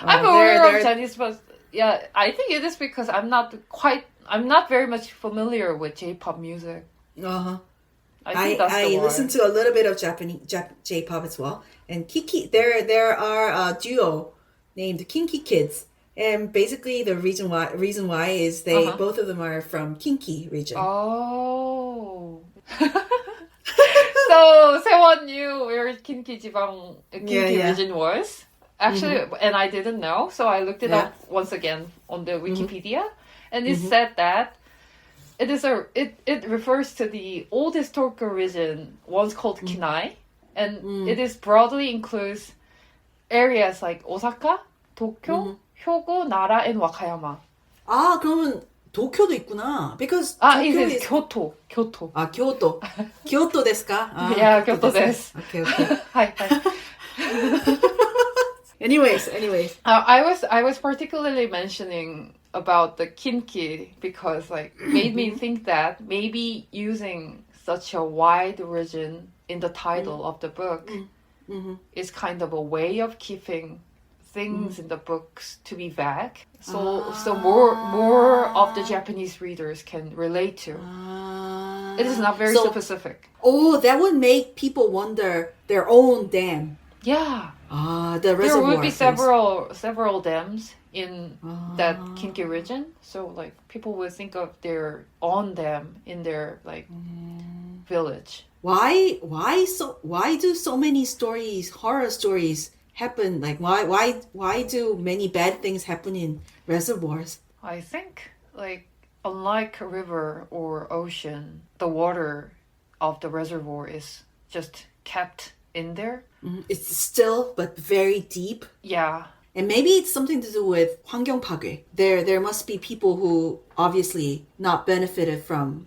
I'm aware of Chinese, but yeah, I think it is because I'm not very much familiar with J-pop music. I think that's the why. listen to a little bit of Japanese J-pop as well. And Kiki, there are a duo named Kinki Kids, and basically the reason why is they both of them are from Kinki region. Oh. So Sewon knew where Kinki Yeah. region was. Actually, and I didn't know, so I looked it Yeah. up once again on the Wikipedia, and it said that it refers to the old historical region once called Kinai, and it is broadly includes areas like Osaka, Tokyo, Hyogo, Nara, and Wakayama. 아, 그러면 도쿄도 있구나. Because Ah, Tokyo it is is Kyoto. Kyoto. 아, 교토. 교토 ですか? 아, Yeah, Kyoto desu. Okay, okay. Hi, hi. Anyways. I was particularly mentioning about the Kinki because made me think that maybe using such a wide region in the title of the book is kind of a way of keeping things in the books to be vague. So more of the Japanese readers can relate to. It is not very specific. Oh, that would make people wonder their own dam. Yeah. The There reservoir. would be several dams in that Kinki region, so people would think of their own dam in their village. Why do so many horror stories happen? Why do many bad things happen in reservoirs? I think unlike a river or ocean, the water of the reservoir is just kept in there. It's still but very deep. Yeah. And maybe it's something to do with 환경 파괴. There must be people who obviously not benefited from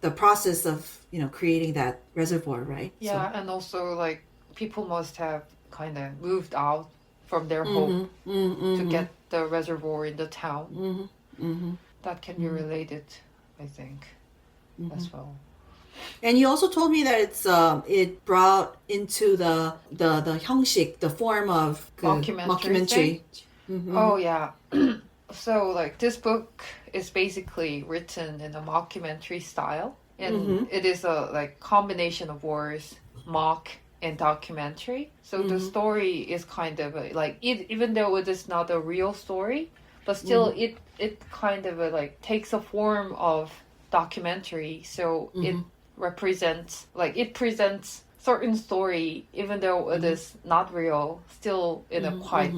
the process of, creating that reservoir, right? Yeah, and also people must have kind of moved out from their home to get the reservoir in the town. That can be related, I think, as well. And you also told me that it brought into the 형식, the form of mockumentary. Oh yeah. So this book is basically written in a mockumentary style, and it is a combination of words, mock and documentary. So the story is kind of even though it is not a real story, but still it kind of takes a form of documentary. So it presents certain story, even though it is not real, still in a quite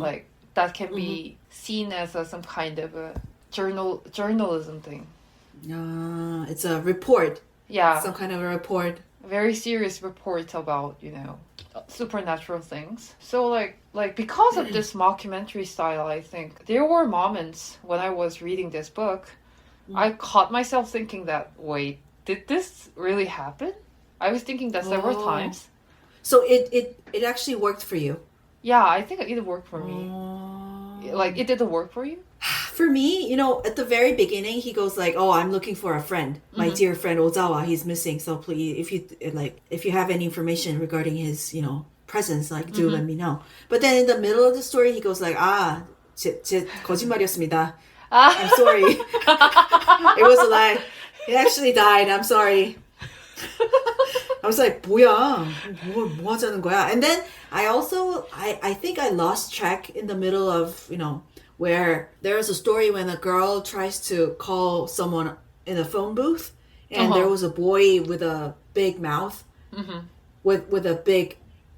that can be seen as some kind of a journalism thing. It's a report. Yeah, Some kind of a report. very serious report about supernatural things. So because of this mockumentary style, I think there were moments when I was reading this book, I caught myself thinking that, wait, did this really happen? I was thinking that several times. So it actually worked for you. Yeah, I think it worked for me. It didn't work for you? For me, at the very beginning, he goes oh, I'm looking for a friend, my dear friend Ozawa. He's missing. So please, if you have any information regarding his, presence, do let me know. But then in the middle of the story, he goes 제 거짓말이었습니다. I'm sorry. It was a lie. He actually died. I'm sorry. I was 뭐야? 뭐 하자는 거야? And then I think I lost track in the middle of, where there's a story when a girl tries to call someone in a phone booth, and there was a boy with a big mouth, with a big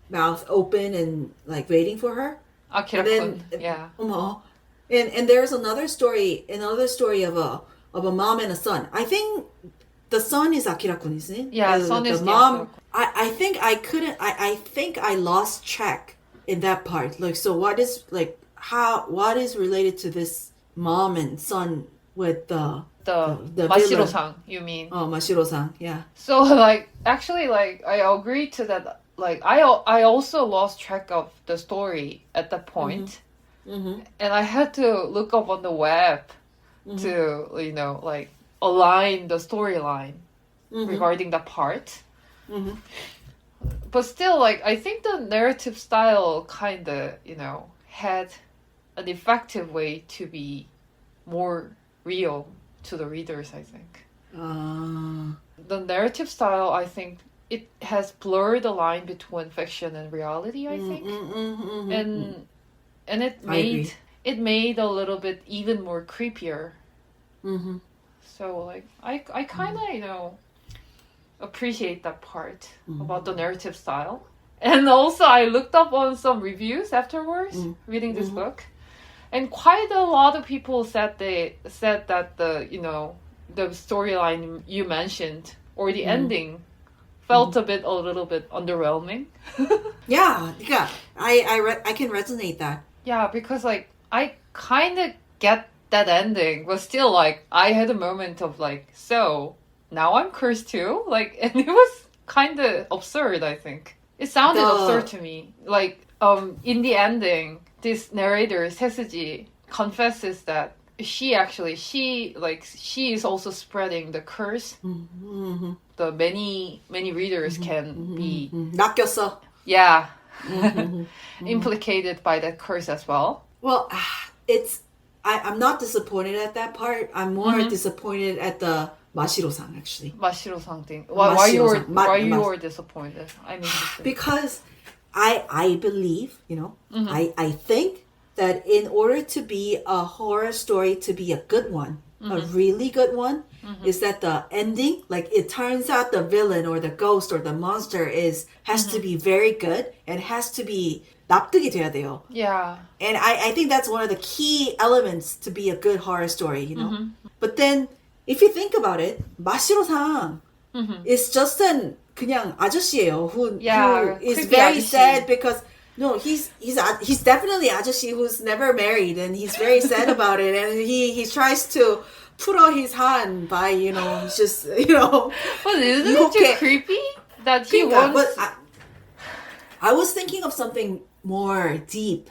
mouth open and waiting for her. And then, yeah. And there's another story of a mom and a son. I think the son is Akira-kun, isn't it? Yeah, son is the mom. I think I couldn't. I think I lost track in that part. So what is what is related to this mom and son with the Mashiro-san, you mean? Oh, Mashiro-san, yeah. So actually I agree to that. I also lost track of the story at that point. And I had to look up on the web to align the storyline regarding that part. But still, I think the narrative style kind of had an effective way to be more real to the readers, I think. The narrative style, I think it has blurred the line between fiction and reality, I think. And it made a little bit even more creepier. So I kind of appreciate that part about the narrative style. And also I looked up on some reviews afterwards reading this book. And quite a lot of people said that the storyline you mentioned or the ending felt a little bit underwhelming. Yeah. I can resonate that. Yeah, because like I kind of get that ending, but still like I had a moment of like, so now I'm cursed too, like, and it was kind of absurd. I think it sounded absurd to me. Like in the ending, this narrator Sesuji confesses that she is also spreading the curse. The many readers can be 낚였어. Yeah. Implicated by that curse as well. Well, I'm not disappointed at that part. I'm more disappointed at the Mashiro-san, actually. Mashiro-san thing. Why you were disappointed? I'm interested. Because I believe, I think that in order to be a horror story to be a good one, a really good one, is that the ending, like it turns out the villain or the ghost or the monster has to be very good and has to be 납득이 돼야 돼요. Yeah. And I think that's one of the key elements to be a good horror story, But then if you think about it, 마시로상 is just an 그냥 아저씨예요 who is very 아저씨. sad because no, he's definitely 아저씨 who's never married and he's very sad about it and he tries to 풀어 his hand by just But isn't it too creepy that he wants? But I was thinking of something more deep,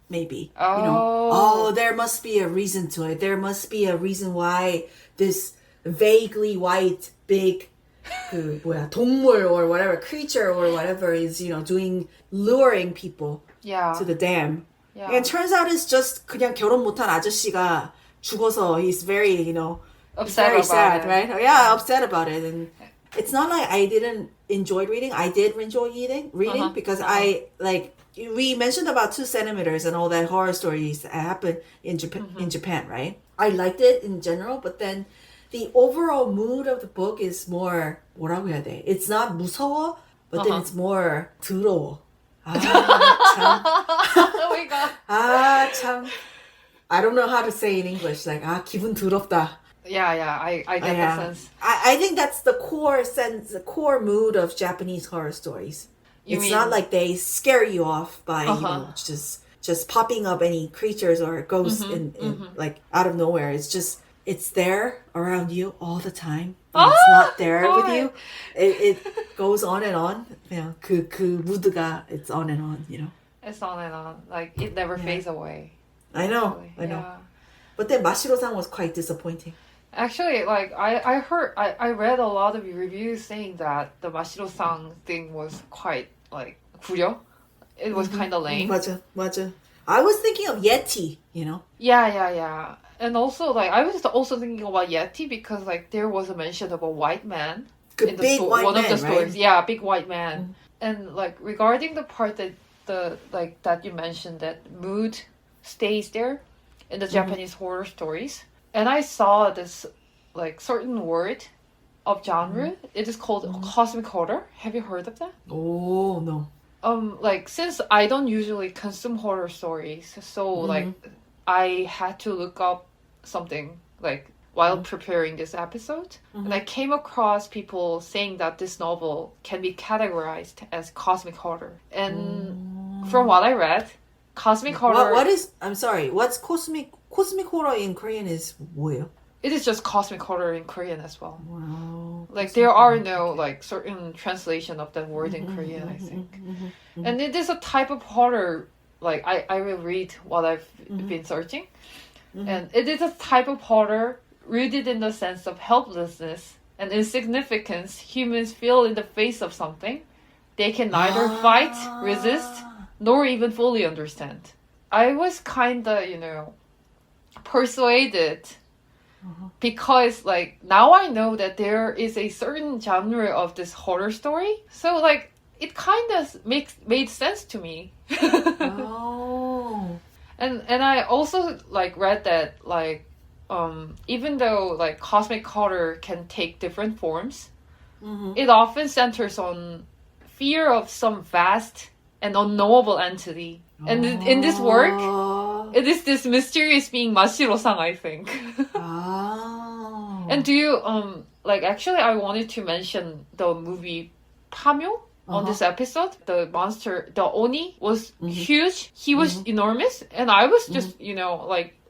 maybe. There must be a reason to it. There must be a reason why this vaguely white big 동물 or whatever creature or whatever is luring people to the dam. Yeah. And it turns out it's just 그냥 결혼 못한 아저씨가 죽어서 he's very upset very about sad, it. right? Yeah, upset about it. And it's not like I didn't enjoy reading. I did enjoy reading because we mentioned about 2 centimeters and all that horror stories that happen in Japan, right? I liked it in general, but then the overall mood of the book is more 뭐라고 해야 돼? It's not 무서워, but then it's more 더러워. 참. Oh my god. 참. I don't know how to say in English. Like 기분 더럽다. Yeah, I get the sense. I think that's the core sense, the core mood of Japanese horror stories. It's not like they scare you off by just popping up any creatures or ghosts in like out of nowhere. It's there around you all the time. But it's not there with you. It goes on and on. 그 무드가 it's on and on. It's on and on. Like it never fades away. I know. Yeah. But then Mashiro-san was quite disappointing. Actually, like I read a lot of reviews saying that the Mashiro-san thing was quite like 구려. It was kind of lame. 맞아. I was thinking of Yeti, Yeah. And also, like, I was also thinking about Yeti because, like, there was a mention of a white man in the one of the stories. Right? Yeah, big white man. And like regarding the part that that you mentioned that mood stays there in the Japanese horror stories, and I saw this like certain word of genre. It is called cosmic horror. Have you heard of that? Oh no. Like since I don't usually consume horror stories, so like I had to look up something like while preparing this episode, and I came across people saying that this novel can be categorized as cosmic horror. And from what I read, cosmic horror. What is? I'm sorry. What's cosmic horror in Korean is 뭐예요? It is just cosmic horror in Korean as well. Wow. Like there are no like certain translation of that word in Korean, I think. And it is a type of horror. Like I will read what I've been searching, and it is a type of horror rooted in the sense of helplessness and insignificance humans feel in the face of something they can neither fight, resist, nor even fully understand. I was kinda, persuaded because like now I know that there is a certain genre of this horror story. So like it kind of made sense to me. Oh. And I also like read that like even though like cosmic horror can take different forms, it often centers on fear of some vast and unknowable entity. And in this work, it is this mysterious being Mashiro-san, I think. And do you actually I wanted to mention the movie Pamyo on this episode. The monster, the Oni was huge. He was enormous, and I was just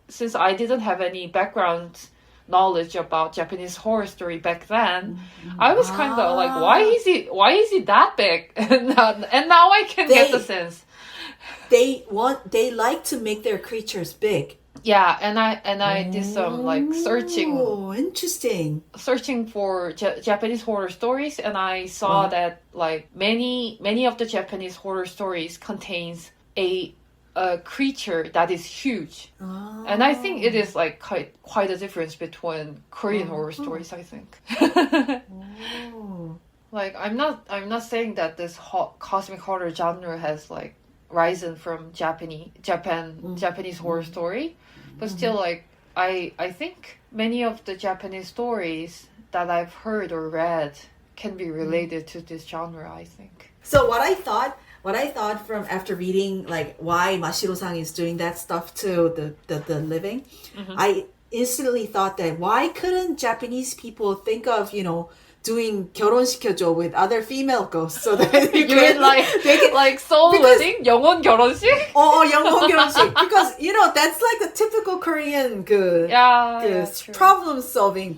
since I didn't have any background knowledge about Japanese horror story back then, I was kind of like, why is he that big? And now I can get the sense. They like to make their creatures big. Yeah, and I did some searching. Oh, interesting. Searching for Japanese horror stories, and I saw that many of the Japanese horror stories contains a creature that is huge, and I think it is quite a difference between Korean horror stories. I think. I'm not saying that this cosmic horror genre has risen from Japanese horror story, but still I think many of the Japanese stories that I've heard or read can be related to this genre, I think. So what I thought from after reading why Mashiro-san is doing that stuff to the living, I instantly thought that why couldn't Japanese people think of doing 결혼시켜줘 with other female ghosts so that you mean soul wedding? 영혼 결혼식? 영혼 결혼식. Because that's the typical Korean problem solving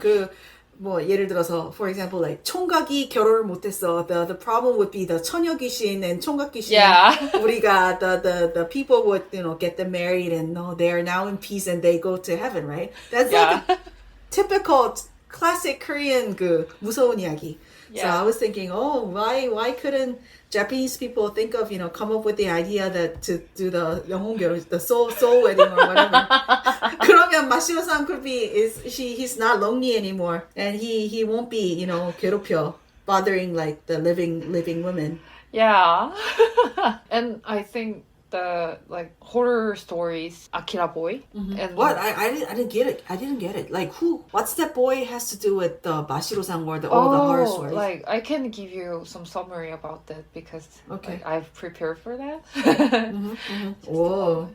뭐 예를 들어서 for example 총각이 결혼을 못했어. The problem would be the 처녀 귀신 and 총각 귀신. Yeah. 우리가 the people would get them married and they are now in peace and they go to heaven, right? That's a typical classic Korean 무서운 이야기. Yeah. So I was thinking, why couldn't Japanese people think of come up with the idea that to do the 영혼 결혼, the soul wedding or whatever. 그러면 Mashiro-san could be he's not lonely anymore and he won't be 괴롭혀 bothering the living women. Yeah. And I think the horror stories, Akira Boy. And what I didn't get it. I didn't get it. What's that boy has to do with the Mashiro-san or all the horror stories? I can give you some summary about that because I've prepared for that. Whoa.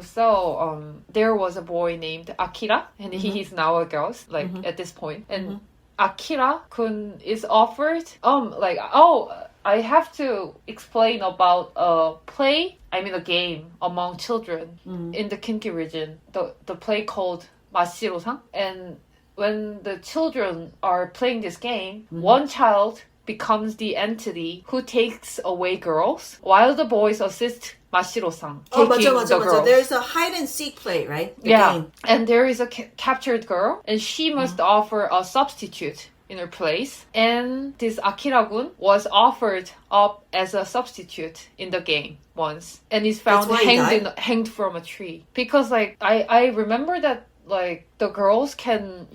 So there was a boy named Akira, and he is now a ghost at this point. And Akira-kun is offered I have to explain about a game among children in the Kinki region. The play called Mashiro-san. And when the children are playing this game, one child becomes the entity who takes away girls, while the boys assist Mashiro-san taking the girls. There's a hide and seek play, right? The game. And there is a captured girl, and she must offer a substitute in her place, and this Akira-gun was offered up as a substitute in the game once, and is found hanged from a tree. Because I remember that the girls can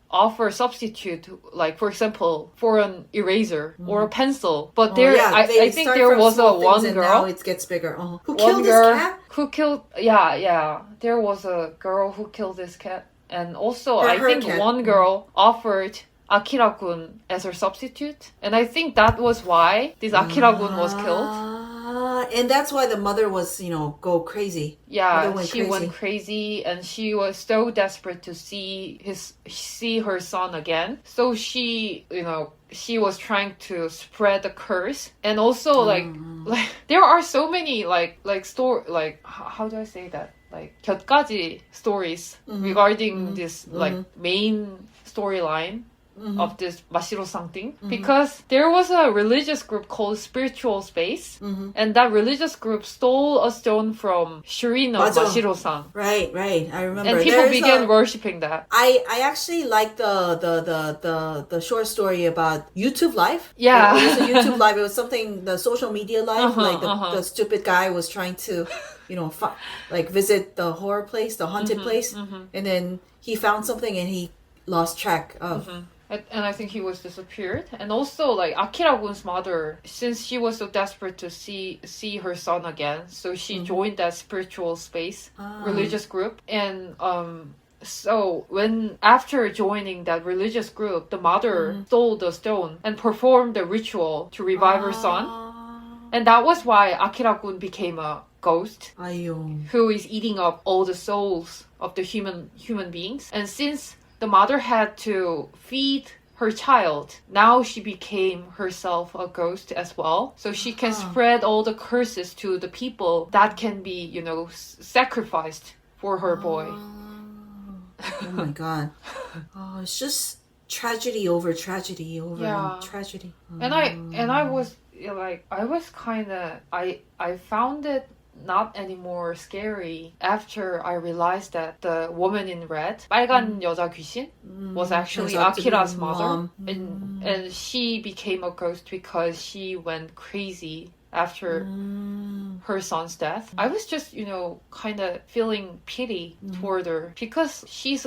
offer substitute for example for an eraser or a pencil, but I think there was one girl. Now it gets bigger. Who killed this cat? There was a girl who killed this cat, and also I think one girl offered Akira-gun as her substitute, and I think that was why this Akira-gun was killed. And that's why the mother was, go crazy. Yeah, she went crazy, and she was so desperate to see her son again. So she was trying to spread the curse, and also there are so many how do I say that 곁가지 stories regarding this main storyline of this Mashiro-san thing, because there was a religious group called Spiritual Space, and that religious group stole a stone from Shurin of Mashiro-san. Right. I remember. And people began worshipping that. I actually like the short story about YouTube Live. Yeah. It was a YouTube Live. It was something, the social media live, the stupid guy was trying to, visit the horror place, the haunted place, and then he found something and he lost track of. And I think he was disappeared. And also, Akira-gun's mother, since she was so desperate to see her son again, so she joined that spiritual space religious group. And So when after joining that religious group, the mother stole the stone and performed the ritual to revive her son. And that was why Akira-kun became a ghost 아유. who is eating up all the souls of the human beings. And since the mother had to feed her child, now she became herself a ghost as well. So she can spread all the curses to the people that can be, you know, sacrificed for her boy. Oh my god. Oh, it's just tragedy over tragedy over Yeah. tragedy. And I was like, I found it not anymore scary after I realized that the woman in red, 빨간 여자 귀신, was actually turns out to be Akira's the mother. mom. And she became a ghost because she went crazy after her son's death. I was just, you know, kind of feeling pity toward her because she's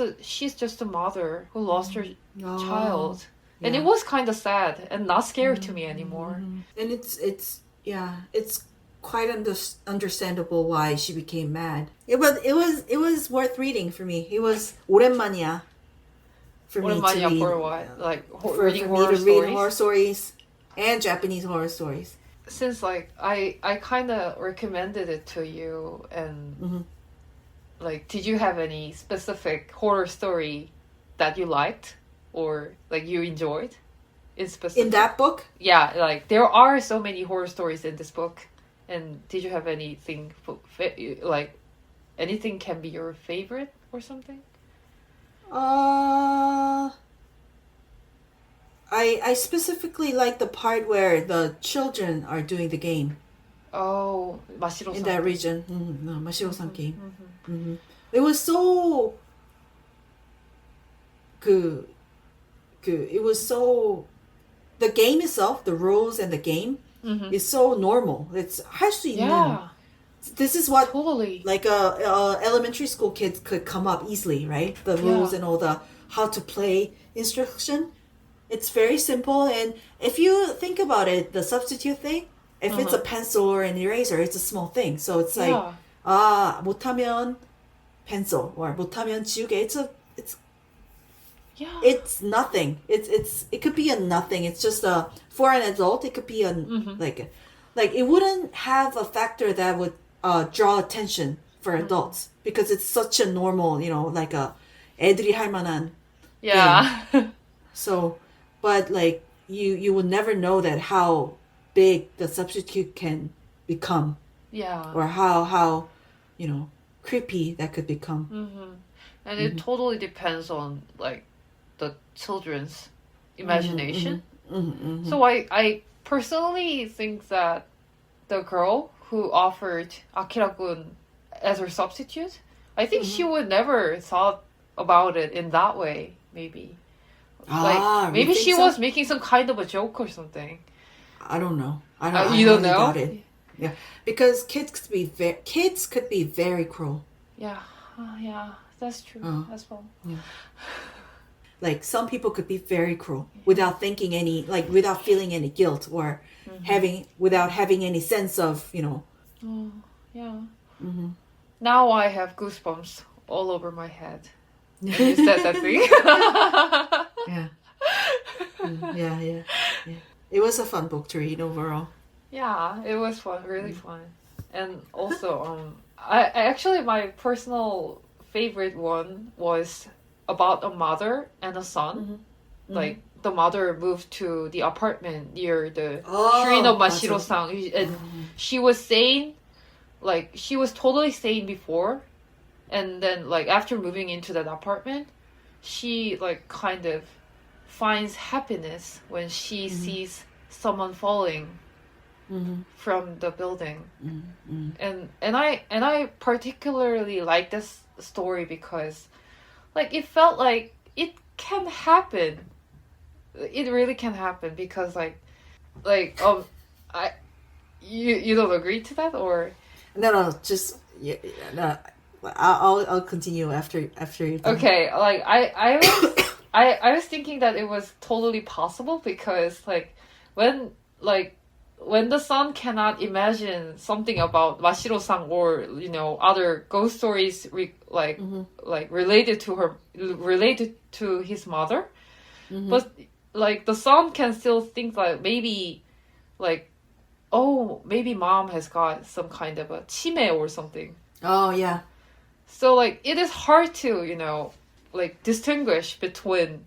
just a mother who lost her child. And it was kind of sad and not scary to me anymore. And it's quite understandable why she became mad. It was worth reading for me. It was 오랜만이야 for me to read. For what? Like For reading me horror to stories? read horror stories and Japanese horror stories. Since like I kind of recommended it to you, and like, did you have any specific horror story that you liked or like you enjoyed in specific? In that book? Yeah, like there are so many horror stories in this book. And did you have anything like anything can be your favorite or something? I specifically like the part where the children are doing the game. Oh, Mashiro-san. In that region. No, Mashiro-san game. It was so it was so, the game itself, the rules and the game is so normal. It's 할 수 있는. Yeah. This is what Totally. like elementary school kids could come up easily, right? The rules and all the how to play instruction. It's very simple, and if you think about it, the substitute thing, if it's a pencil or an eraser, it's a small thing. So it's like 못하면 pencil or 못하면 지우개. It's nothing. It could be a nothing. It's just for an adult. It could be a like it wouldn't have a factor that would draw attention for adults because it's such a normal, like a 애들이 할 만한 thing. So, but like you would never know that how big the substitute can become. Yeah. Or how creepy that could become. And it totally depends on like the children's imagination. So I personally think that the girl who offered Akira-kun as her substitute, I think she would never thought about it in that way, maybe. Like maybe she was making some kind of a joke or something. I don't know. You don't know? Doubt it. Yeah, because kids could be very cruel. Yeah, that's true as well. Yeah. Like some people could be very cruel without thinking without feeling any guilt or without having any sense of, Oh, yeah. Now I have goosebumps all over my head. When you said that thing. Yeah. Yeah. It was a fun book to read overall. Yeah, it was fun, really fun. And also, I actually, my personal favorite one was about a mother and a son. Like the mother moved to the apartment near the shrine of Mashiro-san, and she was sane, like she was totally sane before, and then like after moving into that apartment, she like kind of finds happiness when she sees someone falling from the building. And I particularly like this story because like it felt like it can happen. It really can happen because you don't agree to that or no just no. I'll continue after you. Okay, like I was thinking that it was totally possible because like when when the son cannot imagine something about Mashiro-san or other ghost stories like related to his mother, but like the son can still think like maybe like, oh, maybe mom has got some kind of a 치매 or something. Oh yeah. So like it is hard to like distinguish between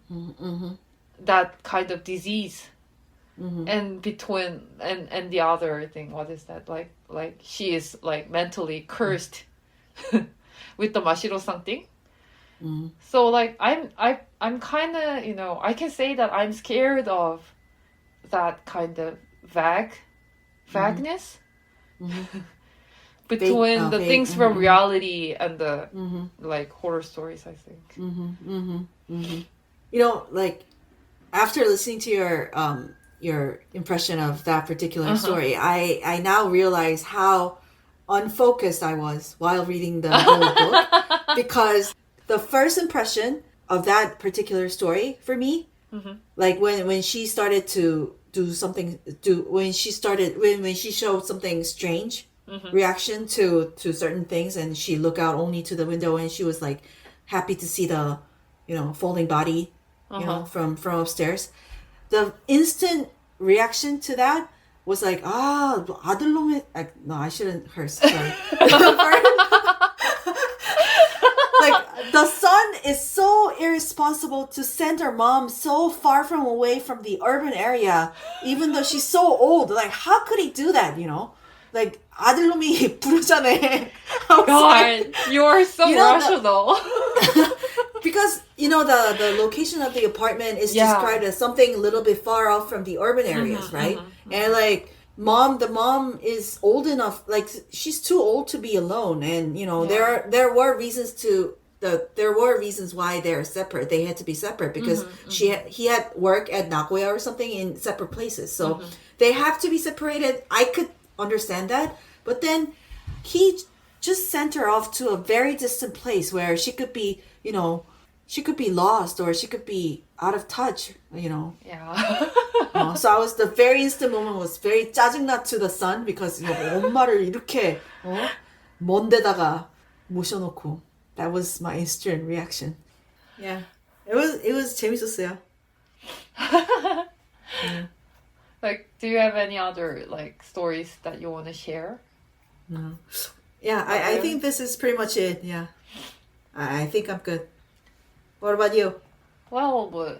that kind of disease. And between and the other thing, what is that, like she is like mentally cursed with the Mashiro-san thing. So like I'm kind of I can say that I'm scared of that kind of vagueness between the things from reality and the like horror stories, I think. Like after listening to your impression of that particular story, I now realize how unfocused I was while reading the whole book, because the first impression of that particular story for me, like when she started to when she showed something strange reaction to certain things, and she looked out only to the window and she was like happy to see the folding body from upstairs. The instant reaction to that was like, 아들놈의, no, I shouldn't curse, sorry. Like, the son is so irresponsible to send her mom so far away from the urban area, even though she's so old. Like, how could he do that, Like, 아들놈이 부르잖아. God, you are so rational. Because the location of the apartment is described as something a little bit far off from the urban areas, right? And like the mom is old enough, like she's too old to be alone, and there were reasons why they're separate. They had to be separate because he had work at Nagoya or something in separate places, so they have to be separated. I could understand that, but then he just sent her off to a very distant place where she could be she could be lost or she could be out of touch, Yeah. So the very instant moment was very 짜증나 to the son, because 엄마를 이렇게 먼 데다가 모셔놓고. That was my instant reaction. Yeah. It was 재밌었어요. Like, do you have any other like stories that you want to share? No. Yeah, I think this is pretty much it. Yeah. I think I'm good. What about you? Well,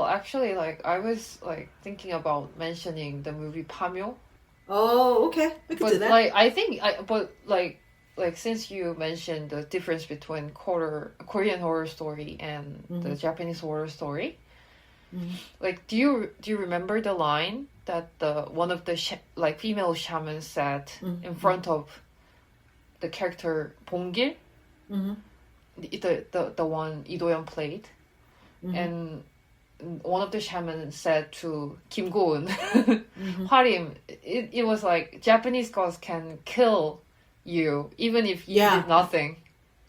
actually, like I was like thinking about mentioning the movie Pamyo. Oh, okay, we could do that. Like I think, like since you mentioned the difference between Korean horror story and the Japanese horror story, like do you remember the line that one of the female shamans said in front of the character Bongil? The one Lee Do-yeon played, and one of the shamans said to Kim Go-eun, Hwarim, it was like Japanese gods can kill you even if you did nothing.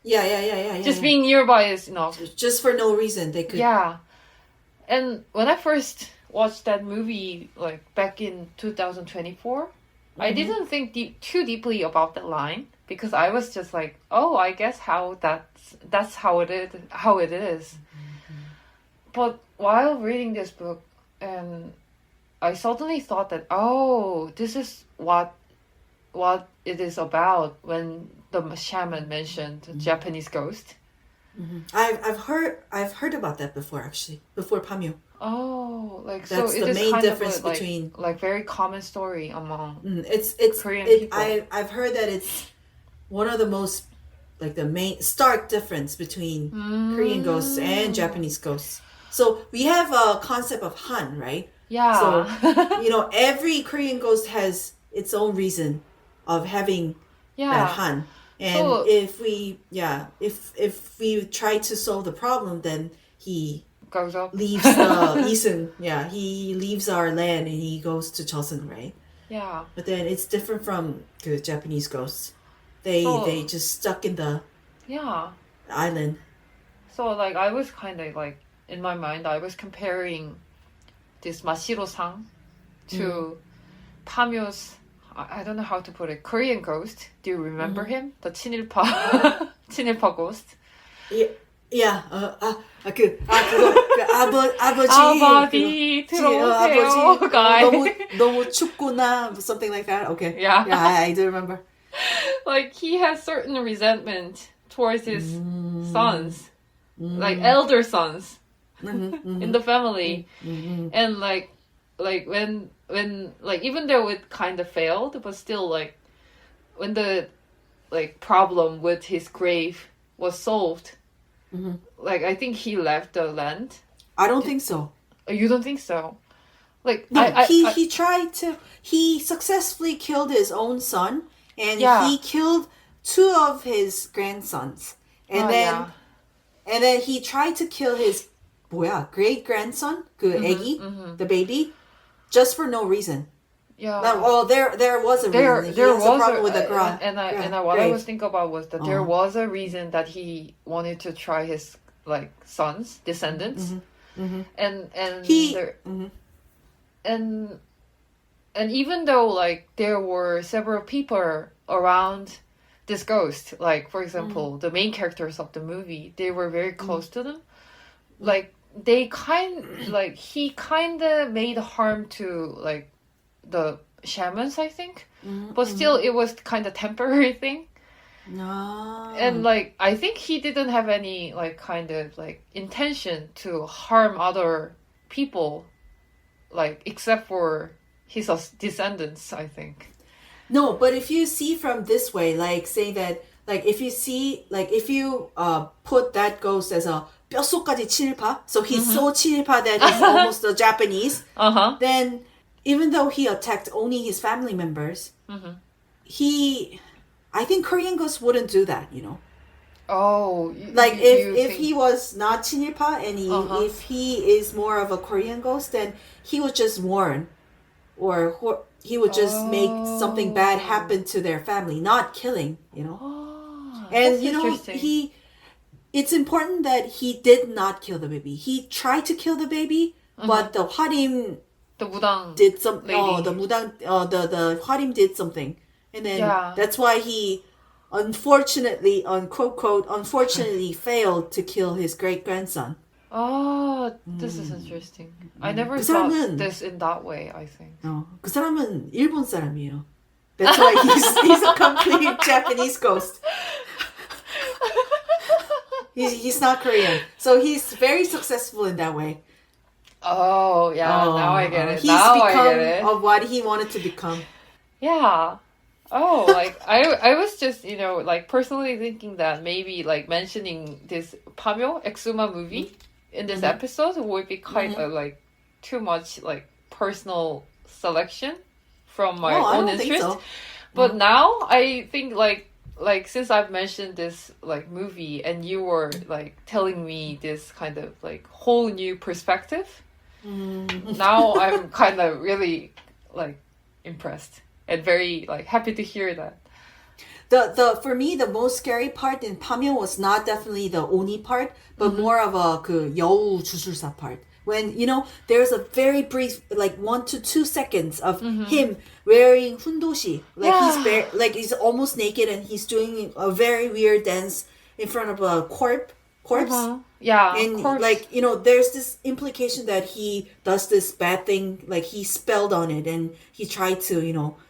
Yeah. Just being nearby is enough. Just for no reason they could. Yeah, and when I first watched that movie, like back in 2024, I didn't think too deeply about that line, because I was just like, oh, I guess that's how it is. But while reading this book, and I suddenly thought that, oh, this is what it is about when the shaman mentioned Japanese ghost. I've heard about that before, actually, before Pamyo. Oh, like that's so the it is main kind difference of a, between like very common story among it's Korean people. I've heard that it's one of the most, like, the main stark difference between Korean ghosts and Japanese ghosts. So we have a concept of Han, right? Yeah. So every Korean ghost has its own reason of having that Han. And so, if we try to solve the problem, then he goes up. leaves Isun. Yeah, he leaves our land and he goes to Joseon, right? Yeah. But then it's different from the Japanese ghosts. They just stuck in the island. So like I was kind of like, in my mind I was comparing this Mashiro-san to Pamyo's, I don't know how to put it, Korean ghost. Do you remember him? The 친일파 친일파 ghost. Yeah, 아버지 아버지 들어오세요, guy. 너무 춥구나, something like that. Okay. Yeah. I do remember. Like he has certain resentment towards his sons, like elder sons in the family, and like when like even though it kind of failed, but still like when the like problem with his grave was solved. Like I think he left the land. I don't think so. You don't think so? Like no, he successfully killed his own son, and he killed 2 of his grandsons, and then he tried to kill his great grandson, 그 애기, the baby, just for no reason. Yeah. Well, there was a reason. There was a problem with the grave. What I was thinking about was that there was a reason that he wanted to try his like sons, descendants, and even though like there were several people around this ghost, like for example the main characters of the movie, they were very close to them, like he kind of made harm to like the shamans, I think, but still it was kind of temporary thing. And like I think he didn't have any like kind of like intention to harm other people, like except for his descendants, I think. No, but if you see from this way, like say that, like if you see, like if you put that ghost as a 뼛속까지 친일파, so he's so 친일파 that he's almost a Japanese, then even though he attacked only his family members, I think Korean ghosts wouldn't do that, you know. Oh, like if he was not 친일파 and if he is more of a Korean ghost, then he would just warn, or he would just make something bad happen to their family, not killing, you know. And you know, it's important that he did not kill the baby. He tried to kill the baby, but the 화림 did something. The 화림 did something, and then that's why he unfortunately, unfortunately failed to kill his great grandson. Oh, this is interesting. I never thought this in that way, I think. 그 사람은 일본 사람이에요. That's why he's a complete Japanese ghost. He's not Korean. So he's very successful in that way. Oh, yeah, now I get it. He's become what he wanted to become. Yeah. Oh, like I was just, you know, like personally thinking that maybe like mentioning this Buyeo Exuma movie in this episode would be quite like too much like personal selection from my own interest. So. But now I think like since I've mentioned this like movie and you were like telling me this kind of like whole new perspective, now I'm kind of really like impressed. And very like happy to hear that. The for me the most scary part in Buyeo was not definitely the oni part, but more of a 그 여우 주술사 part. When you know there's a very brief like 1 to 2 seconds of him wearing hundoshi, like he's almost naked and he's doing a very weird dance in front of a corpse. Yeah, and corpse. like you know, there's this implication that he does this bad thing, like he spelled on it and he tried to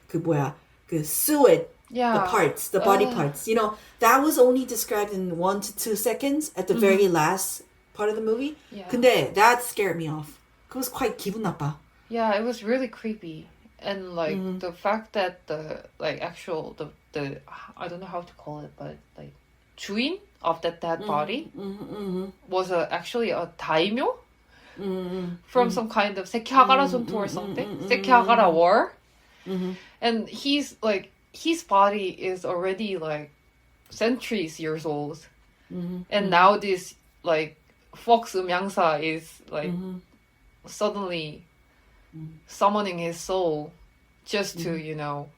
그 sue it, the body parts. You know, that was only described in 1 to 2 seconds at the very last part of the movie. Yeah. 근데 that scared me off. It was quite 기분 나빠. Yeah, it was really creepy. And like the fact that the like actual the I don't know how to call it, but like 주인 of that dead body was actually a daimyo from some kind of Sekihagara Junto or something. Sekihagara war. And he's like his body is already like centuries years old. And now this like Fox Umyangsa is like suddenly summoning his soul just to, you know,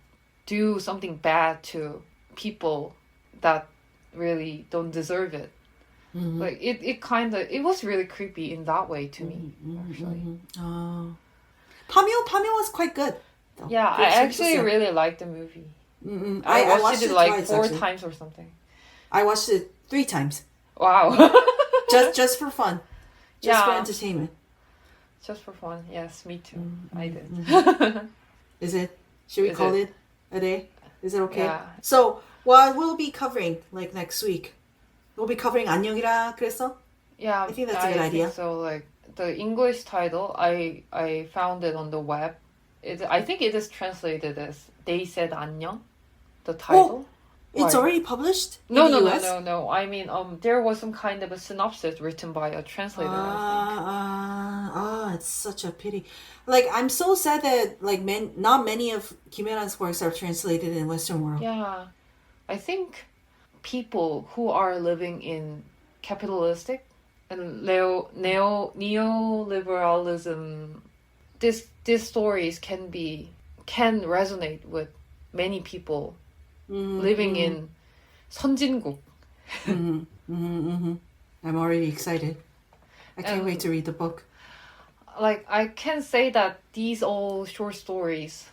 do something bad to people that really don't deserve it. Like it was really creepy in that way to me, actually. Buyeo was quite good. though. Yeah, I actually really liked the movie. I watched it like twice, 4 actually. times or something. I watched it 3 times. Wow. just for fun. Just for entertainment. Just for fun. Yes, me too. I did. Is it? Should we call it a day? Is it okay? Yeah. So, what we'll be covering like next week? We'll be covering 안녕이라 그랬어? Yeah, I think that's a good idea. think so like the English title, I found it on the web. I think it is translated as They Said 안녕. The title. It's already published in No, the no, US? no. I mean, there was some kind of a synopsis written by a translator. I It's such a pity. Like, I'm so sad that like not many of Kim Il-sun's works are translated in Western world. think. Yeah, I think people who are living in capitalistic and neoliberalism, these stories can resonate with many people living in 선진국. I'm already excited. I can't wait to read the book. Like, I can say that these all short stories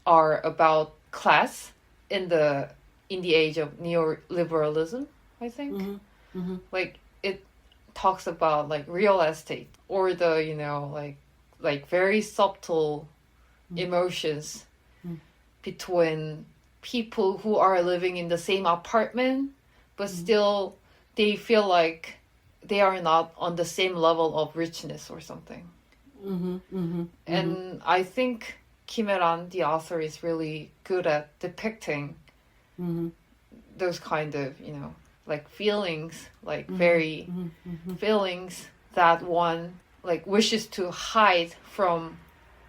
are about class in the age of neoliberalism, I think. Like, it talks about like real estate or the, like very subtle emotions between people who are living in the same apartment, but still they feel like they are not on the same level of richness or something. And I think Kim Il-sun, the author, is really good at depicting those kind of, like feelings, like very feelings that one like wishes to hide from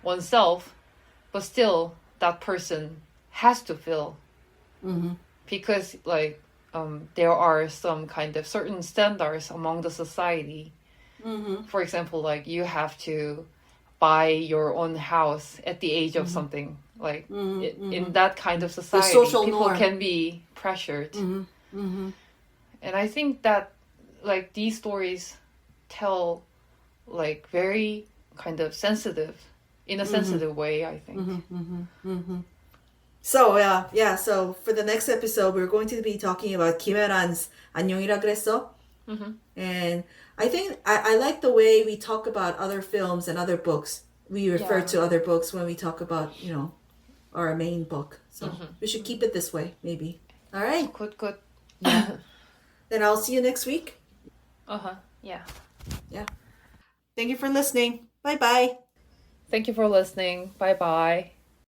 oneself, but still that person has to feel because like there are some kind of certain standards among the society. For example, like you have to buy your own house at the age of something, like in that kind of society social people norm. can be pressured. And I think that like these stories tell like very kind of sensitive in a sensitive way, I think. So so for the next episode we're going to be talking about Kim Il-sun's 안녕이라 그랬어. And I think I like the way we talk about other films and other books. We refer to other books when we talk about, our main book. So we should keep it this way, maybe. All right. Good. Then I'll see you next week. Yeah. Yeah. Thank you for listening. Bye-bye. Thank you for listening. Bye bye.